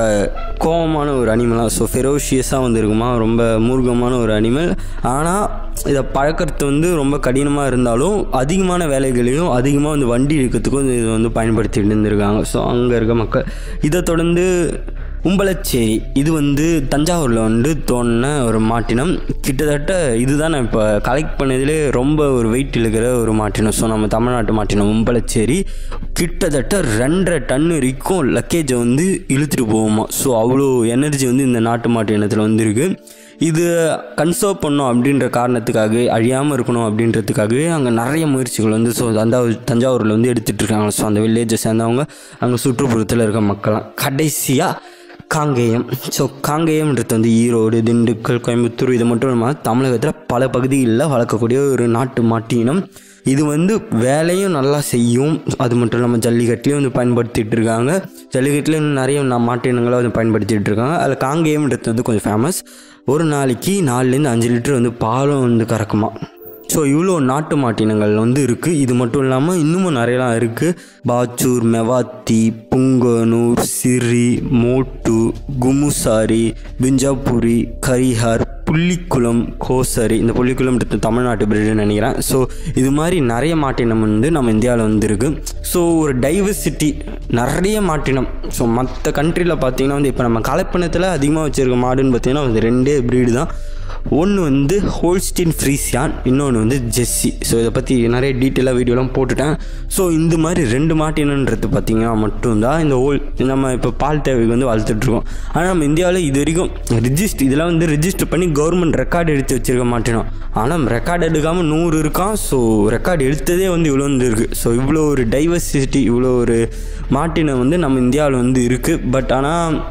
கோபமான ஒரு அனிமலாக, ஸோ ஃபெரோஷியஸாக வந்து இருக்குமா, ரொம்ப மூர்க்கமான ஒரு அனிமல். ஆனால் இதை பழக்கிறது வந்து ரொம்ப கடினமாக இருந்தாலும் அதிகமான வேலைகளையும் அதிகமாக வந்து வண்டி இழுக்கிறதுக்கும் இது வந்து பயன்படுத்திட்டு இருந்திருக்காங்க. ஸோ அங்கே இருக்க மக்கள் இதை தொடர்ந்து உம்பளச்சேரி, இது வந்து தஞ்சாவூரில் வந்து தோன்றின ஒரு மாட்டினம். கிட்டத்தட்ட இதுதான் நான் இப்போ கலெக்ட் பண்ணதிலே ரொம்ப ஒரு வெயிட் இழுக்கிற ஒரு மாட்டினம். ஸோ நம்ம தமிழ்நாட்டு மாட்டினம் உம்பளச்சேரி கிட்டத்தட்ட 2.5 டன் வரைக்கும் லக்கேஜை வந்து இழுத்துட்டு போகுமா. ஸோ அவ்வளோ எனர்ஜி வந்து இந்த நாட்டு மாட்டினத்தில் வந்துருக்கு. இது கன்சர்வ் பண்ணோம் அப்படின்ற காரணத்துக்காகவே, அழியாமல் இருக்கணும் அப்படின்றதுக்காகவே அங்கே நிறைய முயற்சிகள் வந்து ஸோ தஞ்சாவூரில் வந்து எடுத்துகிட்ருக்காங்க. ஸோ அந்த வில்லேஜை சேர்ந்தவங்க, அங்கே சுற்றுப்புறத்தில் இருக்க மக்கள்லாம். கடைசியாக காங்கேயம். ஸோ காங்கேயம்ன்றது வந்து ஈரோடு, திண்டுக்கல், கோயம்புத்தூர், இது மட்டும் இல்லாமல் தமிழகத்தில் பல பகுதிகளில் வளர்க்கக்கூடிய ஒரு நாட்டு மாட்டினம். இது வந்து வேலையும் நல்லா செய்யும். அது மட்டும் இல்லாமல் ஜல்லிக்கட்டுலேயும் வந்து பயன்படுத்திகிட்டு இருக்காங்க. ஜல்லிக்கட்டுலேயும் நிறைய மாட்டினங்களை வந்து பயன்படுத்திகிட்டு இருக்காங்க. அதில் காங்கேயம்ன்றது வந்து கொஞ்சம் ஃபேமஸ். ஒரு நாளைக்கு 4-5 லிட்டர் வந்து பாலும் வந்து கறக்குமா. ஸோ இவ்வளோ நாட்டு மாட்டினங்கள் வந்து இருக்குது. இது மட்டும் இல்லாமல் இன்னமும் நிறையலாம் இருக்குது. பாச்சூர், மெவாத்தி, புங்கனூர், சிரி, மோட்டு, குமுசாரி, பிஞ்சாபுரி, கரிஹார், புள்ளிக்குளம், கோசரி. இந்த புள்ளிக்குளம் தமிழ்நாட்டு பிரீடுன்னு நினைக்கிறேன். ஸோ இது மாதிரி நிறைய மாட்டினம் வந்து நம்ம இந்தியாவில் வந்து இருக்குது. ஸோ ஒரு டைவர்சிட்டி, நிறைய மாட்டினம். ஸோ மற்ற கண்ட்ரியில் பார்த்திங்கன்னா வந்து இப்போ நம்ம கலப்பினத்தில் அதிகமாக வச்சுருக்க மாடுன்னு பார்த்திங்கன்னா வந்து 2 பிரீடு தான். ஒன்று வந்து ஹோல்ஸ்டீன் ஃப்ரீசியான், இன்னொன்று வந்து ஜெஸ்ஸி. ஸோ இதை பற்றி நிறைய டீட்டெயிலாக வீடியோலாம் போட்டுட்டேன். ஸோ இந்த மாதிரி 2 மாட்டினன்றது பார்த்திங்கன்னா மட்டும்தான் இந்த நம்ம இப்போ பால் தேவைக்கு வந்து வளர்த்துட்ருக்கோம். ஆனால் நம்ம இந்தியாவில் இது வரைக்கும் இதெல்லாம் வந்து ரிஜிஸ்டர் பண்ணி கவர்மெண்ட் ரெக்கார்டு எடுத்து வச்சுருக்க மாட்டினோம். ஆனால் ரெக்கார்டு எடுக்காமல் 100 இருக்கான். ஸோ ரெக்கார்டு எடுத்ததே வந்து இவ்வளோ வந்து இருக்குது. ஸோ இவ்வளோ ஒரு டைவர்சிட்டி, இவ்வளோ ஒரு மாட்டினம் வந்து நம்ம இந்தியாவில் வந்து இருக்குது. பட் ஆனால்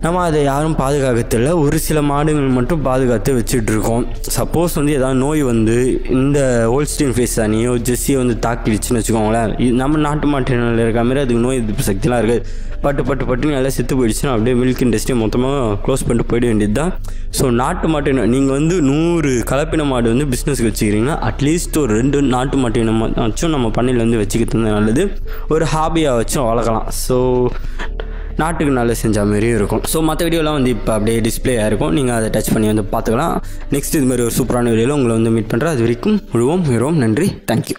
நம்ம அதை யாரும் பாதுகாக்கத்தில்லை. ஒரு சில மாடுகள் மட்டும் பாதுகாத்து வச்சுட்ருக்கோம். சப்போஸ் வந்து ஏதாவது நோய் வந்து இந்த ஹோல்ஸ்டீன் ஃப்ரீசியானையோ ஜெஸ்ஸியோ வந்து தாக்கிடுச்சுன்னு வச்சுக்கோங்களேன், நம்ம நாட்டு மாட்டினில் இருக்க மாதிரி அதுக்கு நோய் எதிர்ப்பு சக்திலாம் இருக்காது. பட்டுன்னு எல்லாம் செத்து போயிடுச்சுன்னா அப்படியே மில்க் இண்டஸ்ட்ரியை மொத்தமாக க்ளோஸ் பண்ணிட்டு போயிட வேண்டியது தான். ஸோ நாட்டு மாட்டினம் நீங்கள் வந்து 100 கலப்பின மாடு வந்து பிஸ்னஸ்க்கு வச்சுக்கிறீங்கன்னா அட்லீஸ்ட் ஒரு 2 நாட்டு மாட்டினம் வச்சும் நம்ம பண்ணையில் வந்து வச்சுக்கிறது நல்லது. ஒரு ஹாபியாக வச்சும் வளர்க்கலாம். ஸோ நாட்டுக்கு நல்லா செஞ்ச மாதிரியும் இருக்கும். ஸோ மற்ற வீடியோலாம் வந்து இப்போ அப்படியே டிஸ்பிளே ஆகிருக்கும். நீங்கள் அதை டச் பண்ணி வந்து பார்த்துக்கலாம். நெக்ஸ்ட் இது மாதிரி ஒரு சூப்பரான வீடியோவில் உங்களை வந்து மீட் பண்ணுறேன். அது வரைக்கும் முழுவோம் நன்றி. தேங்க்யூ.